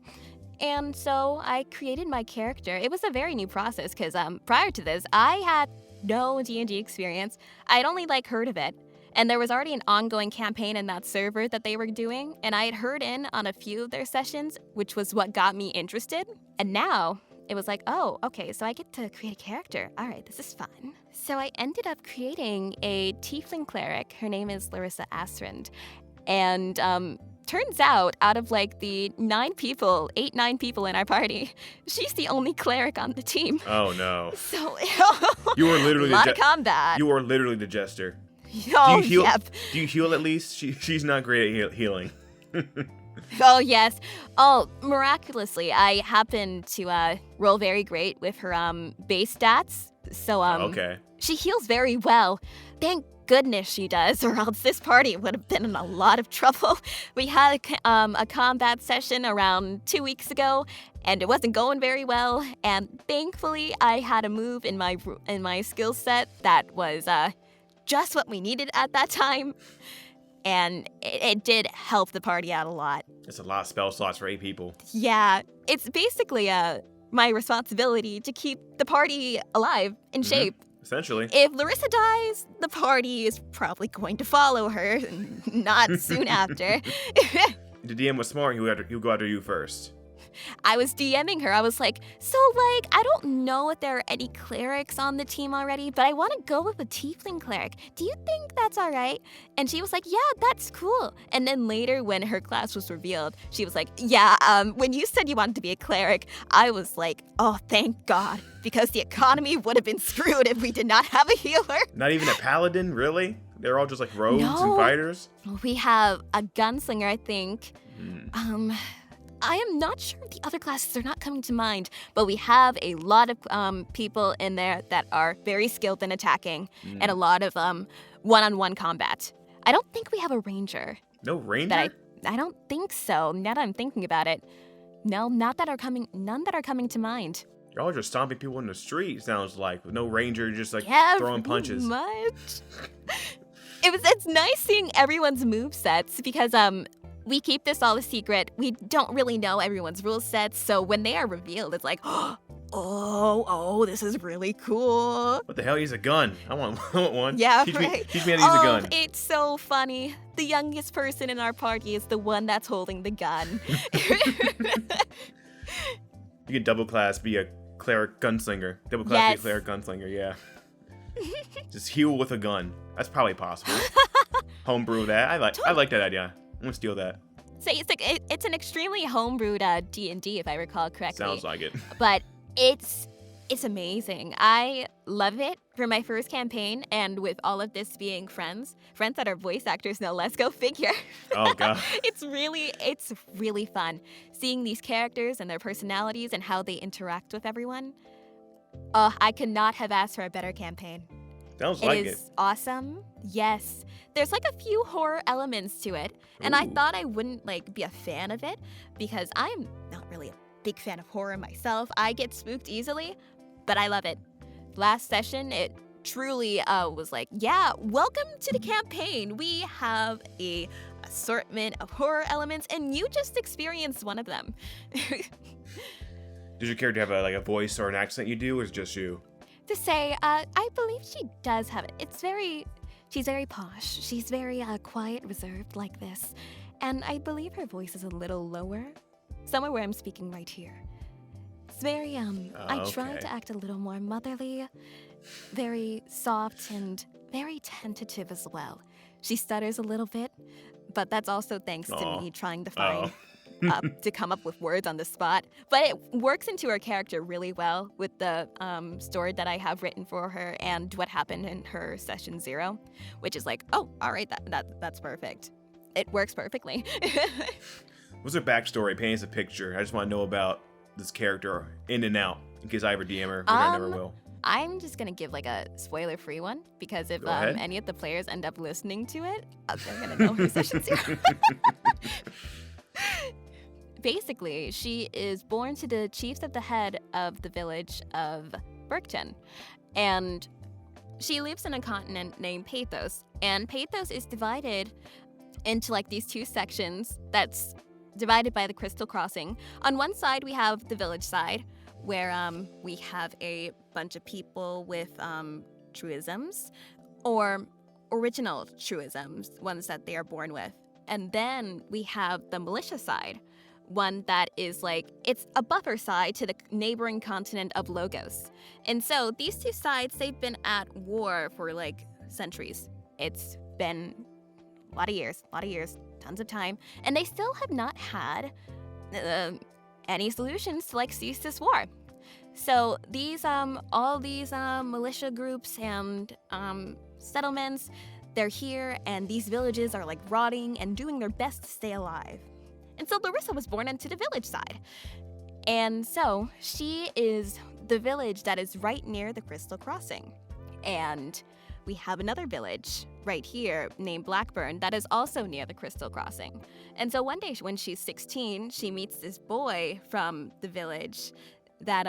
And so I created my character. It was a very new process because prior to this, I had no D&D experience. I'd only like heard of it. And there was already an ongoing campaign in that server that they were doing. And I had heard in on a few of their sessions, which was what got me interested. And now it was like, oh, okay, so I get to create a character. All right, this is fun. So I ended up creating a tiefling cleric. Her name is Larissa Astrand. And turns out of like the 9 people in our party, she's the only cleric on the team. Oh no. So You were literally a lot of combat. You were literally the jester. Oh, do you heal? yep. Do you heal at least? She's not great at healing. Oh, yes. Oh, miraculously, I happened to roll very great with her base stats. So okay. She heals very well. Thank goodness she does, or else this party would have been in a lot of trouble. We had a combat session around 2 weeks ago, and it wasn't going very well. And thankfully, I had a move in my skill set that was just what we needed at that time. And it did help the party out a lot. It's a lot of spell slots for 8 people. Yeah, it's basically my responsibility to keep the party alive in shape. Essentially. If Larissa dies, the party is probably going to follow her, not soon after. The DM was smart. He'll go after you first. I was DMing her. I was like, so, I don't know if there are any clerics on the team already, but I want to go with a tiefling cleric. Do you think that's all right? And she was like, yeah, that's cool. And then later, when her class was revealed, she was like, yeah, when you said you wanted to be a cleric, I was like, oh, thank God, because the economy would have been screwed if we did not have a healer. Not even a paladin, really? They're all just like rogues No. and fighters? We have a gunslinger, I think. Hmm. I am not sure if the other classes are not coming to mind, but we have a lot of people in there that are very skilled in attacking and a lot of one-on-one combat. I don't think we have a ranger. No ranger? I don't think so, now that I'm thinking about it. No, none that are coming to mind. Y'all are just stomping people in the street, sounds like, with no ranger, just like Yeah, throwing pretty punches. much. It's nice seeing everyone's move sets because we keep this all a secret. We don't really know everyone's rule sets, so when they are revealed, it's like, oh, this is really cool. What the hell? He's a gun. I want one. Yeah, teach right. Teach me how to use a gun. It's so funny. The youngest person in our party is the one that's holding the gun. You can double class, be a cleric gunslinger. Double class, Yes. be a cleric gunslinger, yeah. Just heal with a gun. That's probably possible. Homebrew that. I like that idea. I'm gonna steal that. So it's an extremely homebrewed D&D, if I recall correctly. Sounds like it. But it's amazing. I love it for my first campaign, and with all of this being friends that are voice actors, no less, go figure. Oh god. It's really fun seeing these characters and their personalities and how they interact with everyone. I could not have asked for a better campaign. Sounds like It is awesome. Yes. There's like a few horror elements to it, and I Ooh. thought I wouldn't be a fan of it because I'm not really a big fan of horror myself. I get spooked easily, but I love it. Last session, it truly was like, yeah, welcome to the campaign. We have a assortment of horror elements, and you just experienced one of them. Does your character have a voice or an accent you do, or is it just you? To say, I believe she does have it. She's very posh. She's very quiet, reserved like this. And I believe her voice is a little lower, somewhere where I'm speaking right here. It's very, I try okay. to act a little more motherly, very soft and very tentative as well. She stutters a little bit, but that's also thanks to me trying to find to come up with words on the spot. But it works into her character really well with the story that I have written for her and what happened in her session 0, which is like, oh, all right, that's perfect. It works perfectly. What's her backstory? Paint us a picture. I just want to know about this character in and out, in case I ever DM her, which I never will. I'm just gonna give a spoiler-free one because if Go ahead. any of the players end up listening to it, they're gonna know her session 0. Basically, she is born to the chiefs of the head of the village of Burkton, and she lives in a continent named Pathos, and Pathos is divided into these two sections that's divided by the Crystal Crossing. On one side, we have the village side, where we have a bunch of people with truisms, or original truisms, ones that they are born with. And then we have the militia side, one that is it's a buffer side to the neighboring continent of Logos. And so these two sides, they've been at war for centuries. It's been a lot of years, tons of time, and they still have not had any solutions to cease this war. So these all these militia groups and settlements, they're here, and these villages are rotting and doing their best to stay alive. And so Larissa was born into the village side. And so she is the village that is right near the Crystal Crossing. And we have another village right here named Blackburn that is also near the Crystal Crossing. And so one day when she's 16, she meets this boy from the village that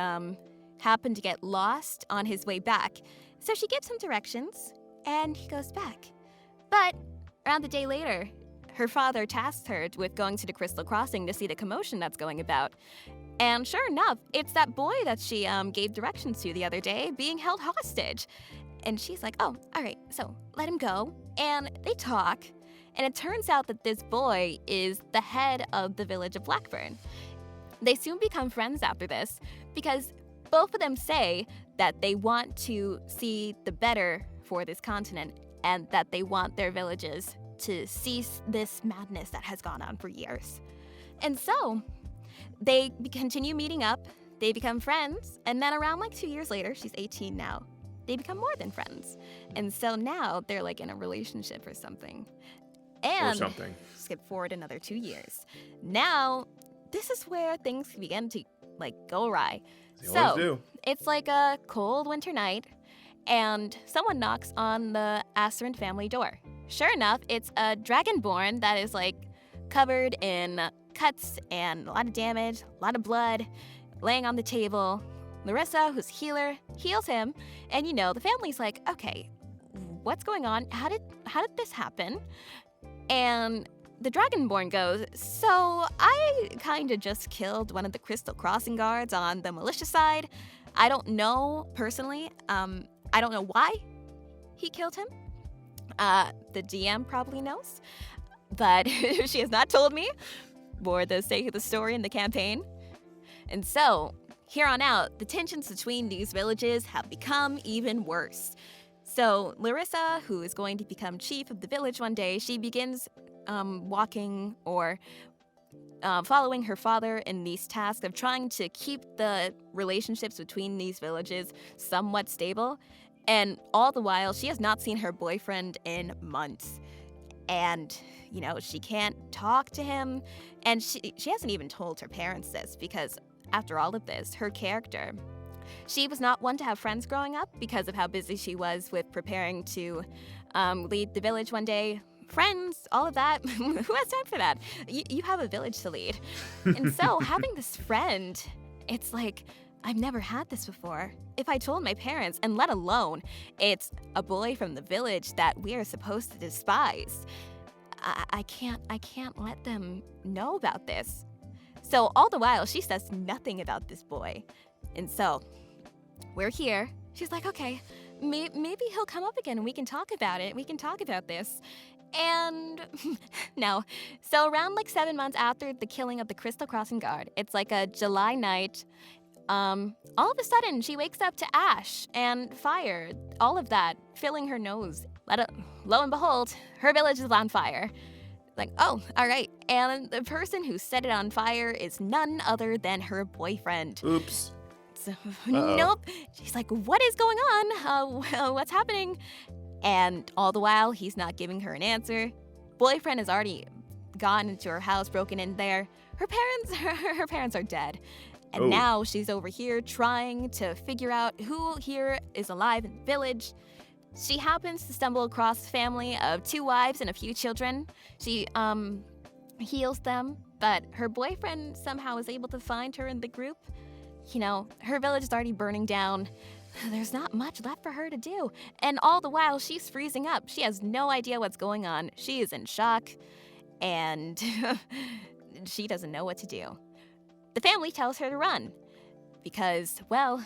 happened to get lost on his way back. So she gives him directions, and he goes back. But around a day later, her father tasked her with going to the Crystal Crossing to see the commotion that's going about. And sure enough, it's that boy that she gave directions to the other day being held hostage. And she's like, oh, all right, so let him go. And they talk. And it turns out that this boy is the head of the village of Blackburn. They soon become friends after this because both of them say that they want to see the better for this continent and that they want their villages to cease this madness that has gone on for years. And so they continue meeting up, they become friends, and then around like 2 years later, she's 18 now, they become more than friends. And so now they're like in a relationship or something. And skip forward another 2 years. Now, this is where things begin to like go awry. They always do. It's like a cold winter night, and someone knocks on the Asterin family door. Sure enough, it's a dragonborn that is like covered in cuts and a lot of damage, a lot of blood, laying on the table. Larissa, who's healer, heals him, and the family's like, okay, what's going on? How did this happen? And the Dragonborn goes, so I kind of just killed one of the Crystal Crossing guards on the militia side. I don't know personally. I don't know why he killed him. The DM probably knows, but she has not told me for the sake of the story and the campaign. And so, here on out, the tensions between these villages have become even worse. So Larissa, who is going to become chief of the village one day, she begins walking or following her father in these tasks of trying to keep the relationships between these villages somewhat stable. And all the while, she has not seen her boyfriend in months. And, she can't talk to him. And she hasn't even told her parents this because after all of this, her character, she was not one to have friends growing up because of how busy she was with preparing to lead the village one day. Friends, all of that. Who has time for that? You have a village to lead. And so having this friend, it's like, I've never had this before. If I told my parents, and let alone it's a boy from the village that we are supposed to despise, I can't let them know about this. So all the while, she says nothing about this boy. And so we're here. She's like, okay, maybe he'll come up again and we can talk about it. We can talk about this. And no. So around like 7 months after the killing of the Crystal Crossing guard, it's like a July night. All of a sudden, she wakes up to ash and fire, all of that, filling her nose. Lo and behold, her village is on fire. Like, oh, all right. And the person who set it on fire is none other than her boyfriend. Oops. So, nope. She's like, what is going on? What's happening? And all the while, he's not giving her an answer. Boyfriend has already gone into her house, broken in there. Her parents are dead. And now she's over here trying to figure out who here is alive in the village. She happens to stumble across a family of 2 wives and a few children. She heals them, but her boyfriend somehow is able to find her in the group. Her village is already burning down. There's not much left for her to do. And all the while, she's freezing up. She has no idea what's going on. She is in shock, and she doesn't know what to do. The family tells her to run because, well,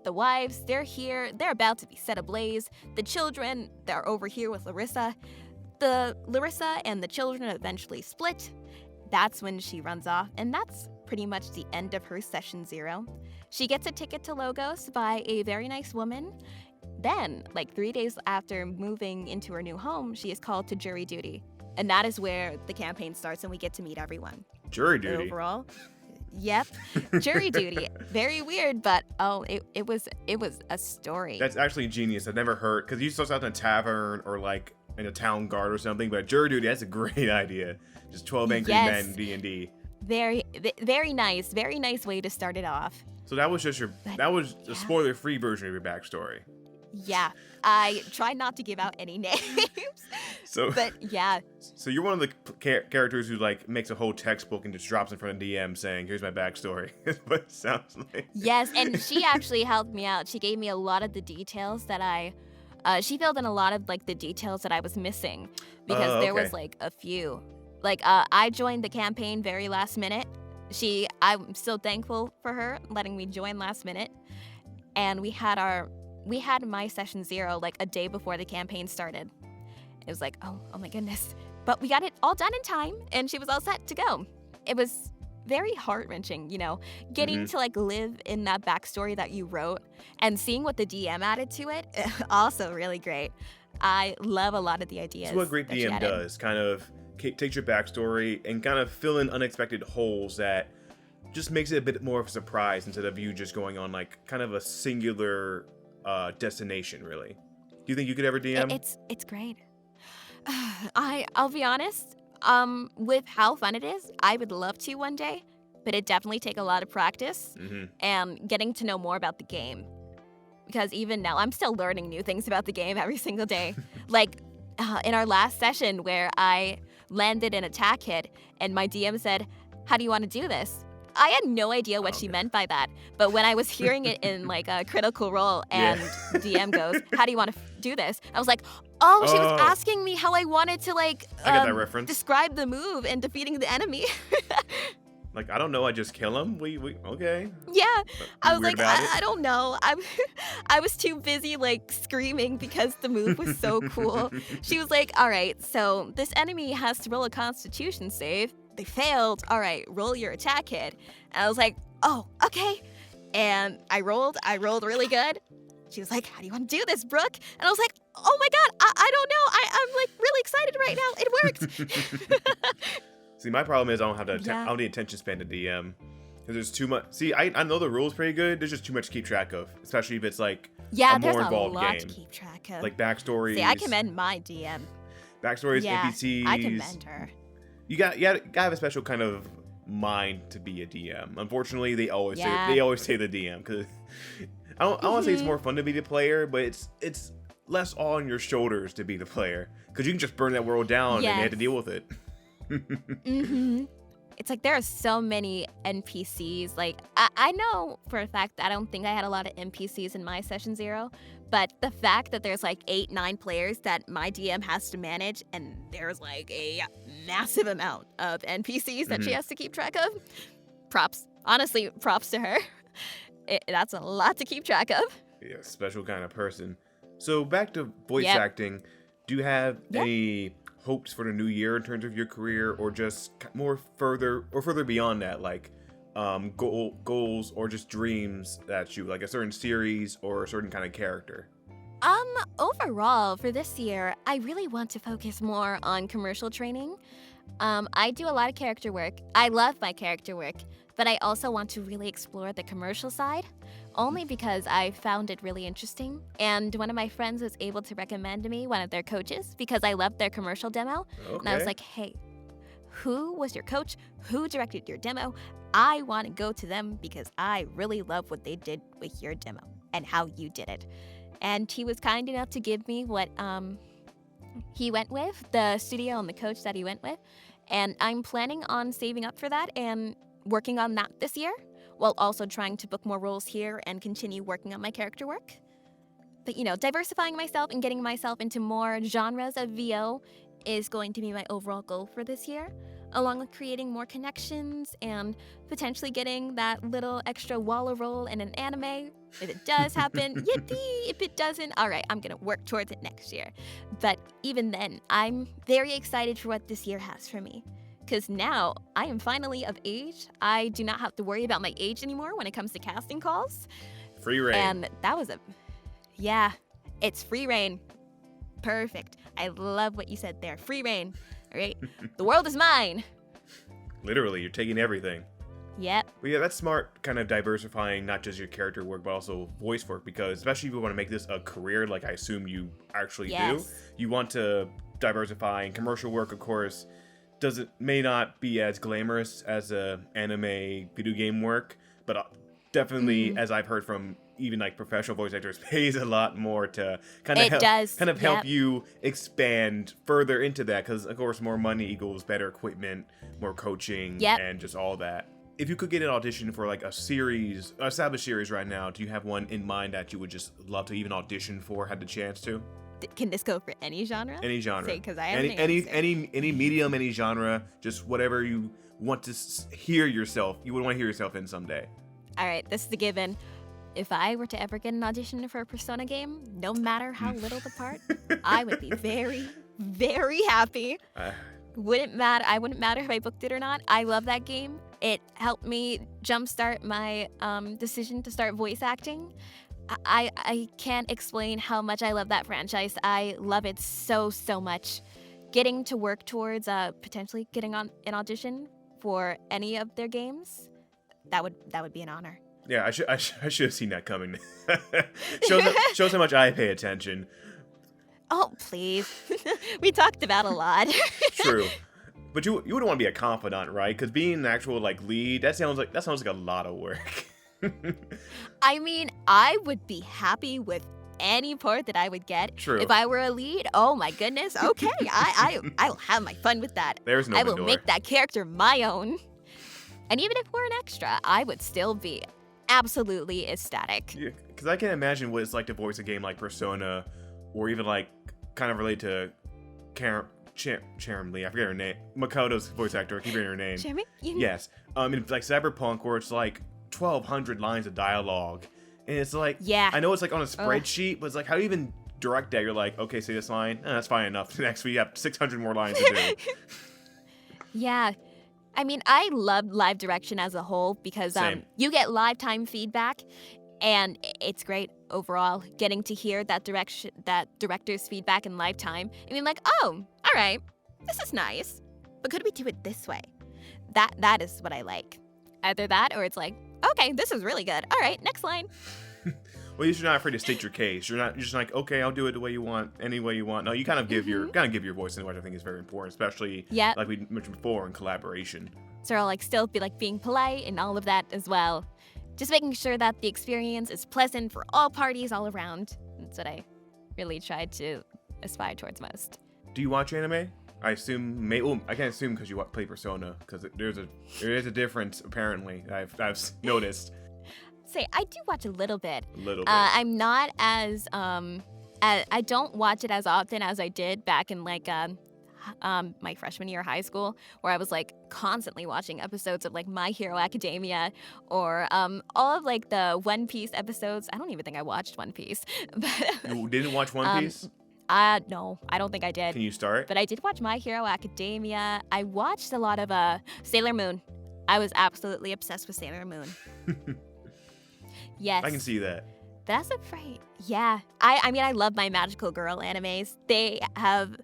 the wives, they're here. They're about to be set ablaze. The children, they're over here with Larissa. Larissa and the children eventually split. That's when she runs off, and that's pretty much the end of her session 0. She gets a ticket to Logos by a very nice woman. Then, like 3 days after moving into her new home, she is called to jury duty. And that is where the campaign starts and we get to meet everyone. Jury duty? But overall, yep, jury duty. Very weird, but it was a story. That's actually genius. I've never heard, because you start out in a tavern or like in a town guard or something, but jury duty, that's a great idea. Just 12 angry men, D&D. Very nice way to start it off. So that was just a spoiler-free version of your backstory. Yeah, I tried not to give out any names. But yeah. So you're one of the characters who like makes a whole textbook and just drops in front of DM saying, "Here's my backstory." Is what it sounds like. Yes, and she actually helped me out. She gave me a lot of the details that she filled in a lot of like the details that I was missing because there was like a few. Like I joined the campaign very last minute. I'm so thankful for her letting me join last minute. And we had my session 0 like a day before the campaign started. It was like, oh my goodness. But we got it all done in time, and she was all set to go. It was very heart-wrenching, getting to like live in that backstory that you wrote and seeing what the DM added to it. Also really great. I love a lot of the ideas. It's what a great DM does, kind of takes your backstory and kind of fill in unexpected holes that just makes it a bit more of a surprise instead of you just going on like kind of a singular destination, really. Do you think you could ever DM? It's great. I'll be honest, with how fun it is, I would love to one day, but it definitely take a lot of practice and getting to know more about the game. Because even now, I'm still learning new things about the game every single day. Like in our last session where I landed an attack hit and my DM said, "How do you want to do this?" I had no idea what she meant by that. But when I was hearing it in like a critical role and DM goes, "How do you want to do this?" I was like, oh, she was asking me how I wanted to like I get that reference. Describe the move in defeating the enemy. Like, I don't know, I just kill him? We okay. Yeah, I was like, I don't know. I was too busy like screaming because the move was so cool. She was like, all right, so this enemy has to roll a Constitution save. They failed. All right, roll your attack hit. And I was like, oh, okay. And I rolled really good. She was like, how do you want to do this, Brooke? And I was like, oh my God, I don't know. I'm like really excited right now. It worked. See, my problem is I don't have the attention span to DM. Because there's too much. See, I know the rules pretty good. There's just too much to keep track of. Especially if it's like a more involved game. To keep track of. Like backstories. See, I commend my DM. Backstories, NPCs. I commend her. You gotta have a special kind of mind to be a DM. Unfortunately, they always say the DM. Because I don't want to say it's more fun to be the player, but it's less on your shoulders to be the player. Because you can just burn that world down and you have to deal with it. It's like there are so many NPCs. Like I know for a fact that I don't think I had a lot of NPCs in my session 0, but the fact that there's like 8-9 players that my DM has to manage, and there's like a massive amount of NPCs that she has to keep track of. Props. Honestly, props to her. That's a lot to keep track of. Yeah, special kind of person. So back to voice acting. Do you have any hopes for the new year in terms of your career, or just further beyond that, like goals or just dreams that you like, a certain series or a certain kind of character? Overall for this year, I really want to focus more on commercial training. I do a lot of character work. I love my character work, but I also want to really explore the commercial side, only because I found it really interesting. And one of my friends was able to recommend to me one of their coaches because I loved their commercial demo. Okay. And I was like, hey, who was your coach? Who directed your demo? I want to go to them because I really love what they did with your demo and how you did it. And he was kind enough to give me what he went with, the studio and the coach that he went with. And I'm planning on saving up for that and working on that this year, while also trying to book more roles here and continue working on my character work. But, diversifying myself and getting myself into more genres of VO is going to be my overall goal for this year, along with creating more connections and potentially getting that little extra walla roll in an anime. If it does happen, yippee! If it doesn't, all right, I'm going to work towards it next year. But even then, I'm very excited for what this year has for me. Because now I am finally of age. I do not have to worry about my age anymore when it comes to casting calls. Free reign. And that was it's free reign. Perfect. I love what you said there. Free reign. All right. The world is mine. Literally, you're taking everything. Yep. Well, yeah, that's smart, kind of diversifying not just your character work, but also voice work, because especially if you want to make this a career, like I assume you actually do, you want to diversify. And commercial work, of course, may not be as glamorous as anime video game work, but definitely, as I've heard from even like professional voice actors, pays a lot more to kind of help you expand further into that, because of course more money equals better equipment, more coaching, and just all that. If you could get an audition for like established series right now, do you have one in mind that you would just love to even audition for, had the chance to? Can this go for any genre? Any genre. Because I have any medium, any genre, just whatever you want to hear yourself. You would want to hear yourself in someday. All right, this is the given. If I were to ever get an audition for a Persona game, no matter how little the part, I would be very, very happy. I wouldn't matter if I booked it or not. I love that game. It helped me jumpstart my decision to start voice acting. I can't explain how much I love that franchise. I love it so, so much. Getting to work towards potentially getting on an audition for any of their games, that would be an honor. Yeah, I should have seen that coming. shows how much I pay attention. Oh, please. We talked about a lot. True. But you wouldn't want to be a confidant, right? Because being an actual lead, that sounds like a lot of work. I mean, I would be happy with any part that I would get. True. If I were a lead, oh my goodness, okay, I'll have my fun with that. There's no I will make that character my own. And even if we're an extra, I would still be absolutely ecstatic. Yeah, because I can't imagine what it's like to voice a game like Persona, or even kind of relate to Charam Lee. I forget her name. Makoto's voice actor. I keep forgetting her name. Jeremy? Yes. In Cyberpunk, where it's 1,200 lines of dialogue, and it's yeah. I know it's on a spreadsheet, but it's how do you even direct that? You're okay, say this line. That's fine enough. Next we have 600 more lines to do. Yeah. I mean, I love live direction as a whole because you get live time feedback, and it's great overall getting to hear that director's feedback in live time. I mean, oh, all right, this is nice, but could we do it this way? That is what I like. Either that or it's okay, this is really good. All right, next line. Well, you're not afraid to state your case. You're just okay, I'll do it the way you want, any way you want. No, you kind of give your voice in, which I think is very important, especially like we mentioned before in collaboration. So I'll still be being polite and all of that as well. Just making sure that the experience is pleasant for all parties all around. That's what I really try to aspire towards most. Do you watch anime? I assume, I can't assume because you play Persona, because there is a difference apparently. I've noticed. Say I do watch a little bit. I'm not as I don't watch it as often as I did back in my freshman year of high school, where I was constantly watching episodes of My Hero Academia or all of the One Piece episodes. I don't even think I watched One Piece. You didn't watch One Piece? No, I don't think I did. Can you start? But I did watch My Hero Academia. I watched a lot of Sailor Moon. I was absolutely obsessed with Sailor Moon. Yes. I can see that. But as of right, yeah. I mean, I love my magical girl animes. They have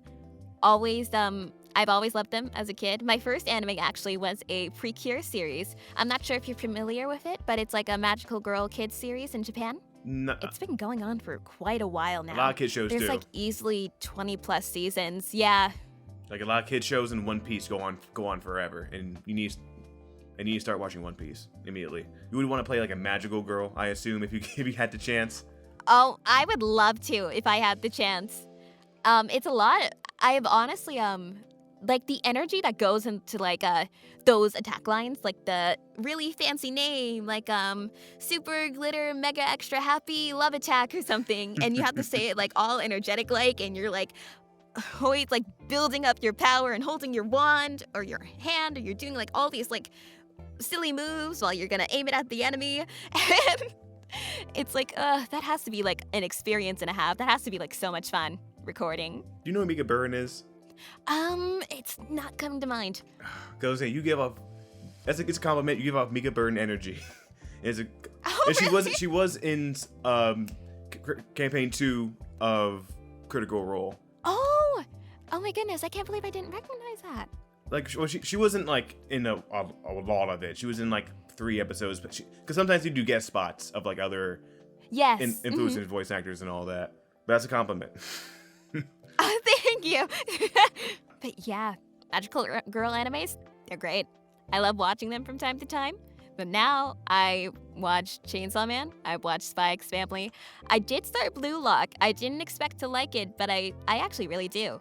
always, I've always loved them as a kid. My first anime actually was a Precure series. I'm not sure if you're familiar with it, but it's a magical girl kids series in Japan. No. It's been going on for quite a while now. A lot of kid shows There's do. Easily 20 plus seasons. Yeah. A lot of kid shows in One Piece go on forever, and you need to start watching One Piece immediately. You would want to play a magical girl, I assume, if you had the chance. Oh, I would love to if I had the chance. It's a lot. I have honestly the energy that goes into those attack lines, the really fancy name, super glitter mega extra happy love attack or something, and you have to say it all energetic and you're always building up your power and holding your wand or your hand, or you're doing all these silly moves while you're gonna aim it at the enemy. And it's that has to be an experience and a half. That has to be so much fun recording. Do you know who Mika Burn is? It's not coming to mind. Cause you give off, it's a compliment. You give off Mika Burn energy. And Really? she was in campaign 2 of Critical Role. Oh my goodness! I can't believe I didn't recognize that. She wasn't in a lot of it. She was in 3 episodes, but because sometimes you do guest spots of other influencing voice actors and all that. But that's a compliment. Oh, thank you. But yeah, magical girl animes, they're great. I love watching them from time to time. But now I watch Chainsaw Man. I watched Spy X Family. I did start Blue Lock. I didn't expect to like it, but I actually really do.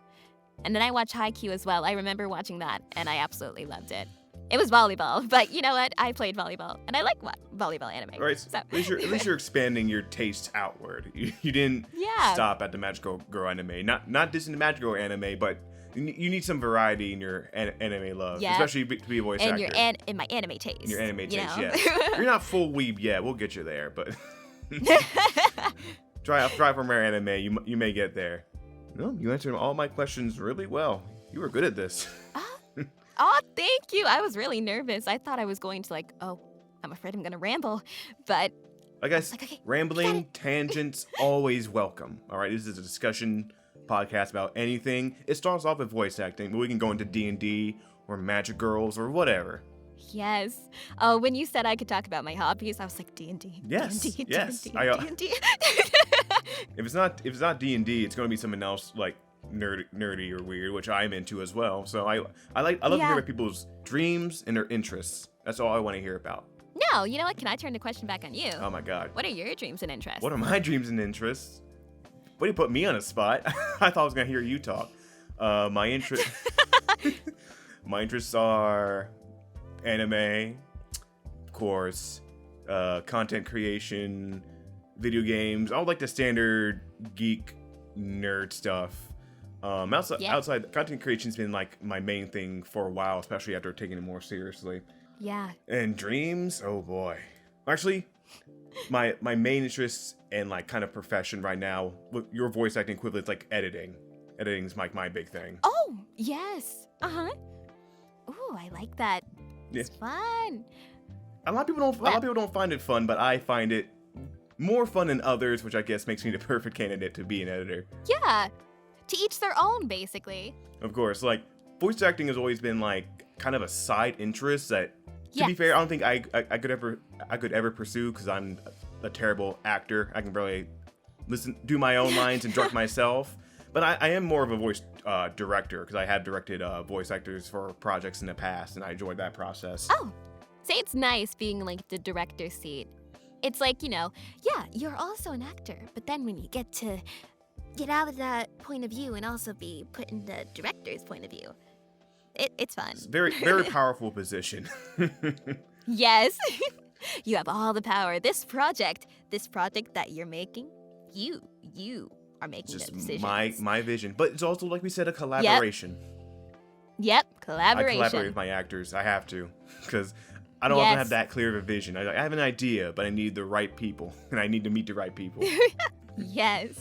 And then I watch Haikyuu as well. I remember watching that, and I absolutely loved it. It was volleyball, but you know what? I played volleyball, and I like volleyball anime. All right, So. at least you're expanding your tastes outward. You didn't Yeah. stop at the Magical Girl anime. Not dissing the Magical Girl anime, but you need some variety in your anime love, Yeah. especially to be a voice And actor. in my anime taste. In your anime you taste, know? yes. You're not full weeb yet. We'll get you there, but try from our anime. You may get there. No, you answered all my questions really well. You were good at this. Oh, thank you. I was really nervous. I thought I was going to I'm afraid I'm going to ramble, but I guess like, okay, rambling, tangents, always welcome. All right, this is a discussion podcast about anything. It starts off with voice acting, but we can go into D&D or Magic Girls or whatever. yes. Oh, when you said I could talk about my hobbies, I was like D&D. Yes, D&D, yes. D&D, I, D&D. If it's not D&D, it's going to be something else like nerdy or weird, which I'm into as well. So I love to hear about people's dreams and their interests. That's all I want to hear about. No, you know what? Can I turn the question back on you? Oh my god. What are your dreams and interests? What are my dreams and interests? What do you put me on a spot? I thought I was gonna hear you talk. My interests are anime, of course, content creation, video games. I would like the standard geek nerd stuff. Outside content creation's been like my main thing for a while, especially after taking it more seriously. Yeah. And dreams, oh boy. Actually, my main interests and like kind of profession right now, with your voice acting equivalent, like editing. Editing's like my big thing. Oh, yes. Uh-huh. Ooh, I like that. It's fun. A lot of people don't find it fun, but I find it more fun than others, which I guess makes me the perfect candidate to be an editor. Yeah. To each their own, basically. Of course, like voice acting has always been like kind of a side interest that, to be fair, I don't think I could ever pursue because I'm a terrible actor. I can barely do my own lines and direct myself. But I am more of a voice director because I have directed voice actors for projects in the past, and I enjoyed that process. Oh, say it's nice being like the director's seat. It's like, yeah, you're also an actor, but then when you get out of that point of view and also be put in the director's point of view, it's fun. It's very, very powerful position. Yes. You have all the power. This project that you're making, you are making Just the decisions. my vision. But it's also, like we said, a collaboration. Yep, collaboration. I collaborate with my actors. I have to, because I don't often have that clear of a vision. I have an idea, but I need the right people, and I need to meet the right people. Yes.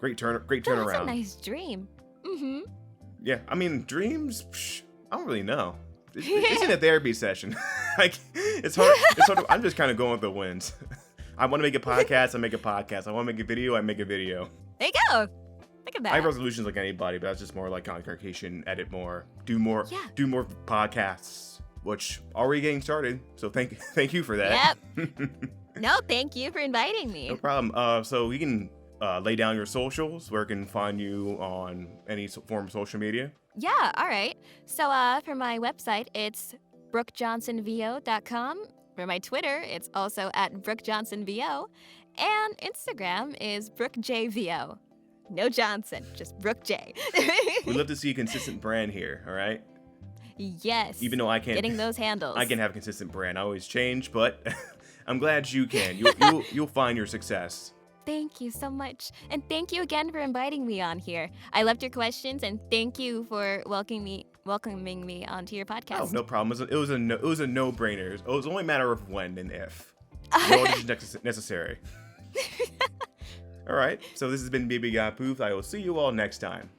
Great turnaround. That's a nice dream. Mm-hmm. Yeah, I mean, dreams, I don't really know. It's in a therapy session. Like, it's hard. I'm just kind of going with the winds. I want to make a podcast, I make a podcast. I want to make a video, I make a video. There you go. Look at that. I have resolutions like anybody, but that's just more like content creation, edit more, do more podcasts, which already getting started. So thank you for that. Yep. No, thank you for inviting me. No problem. So we can lay down your socials, where can find you on any form of social media. Yeah, all right. So for my website, it's brookejohnsonvo.com. For my Twitter, it's also at brookejohnsonvo. And Instagram is brookejvo. No Johnson, just Brooke J. We'd love to see a consistent brand here, all right? Yes. Even though I can't. Getting those handles. I can have a consistent brand. I always change, but I'm glad you can. You'll find your success. Thank you so much. And thank you again for inviting me on here. I loved your questions, and thank you for welcoming me onto your podcast. Oh, no problem. It was a no-brainer. It was only a matter of when and if. No audition necessary. All right. So this has been BB Got Booth. I will see you all next time.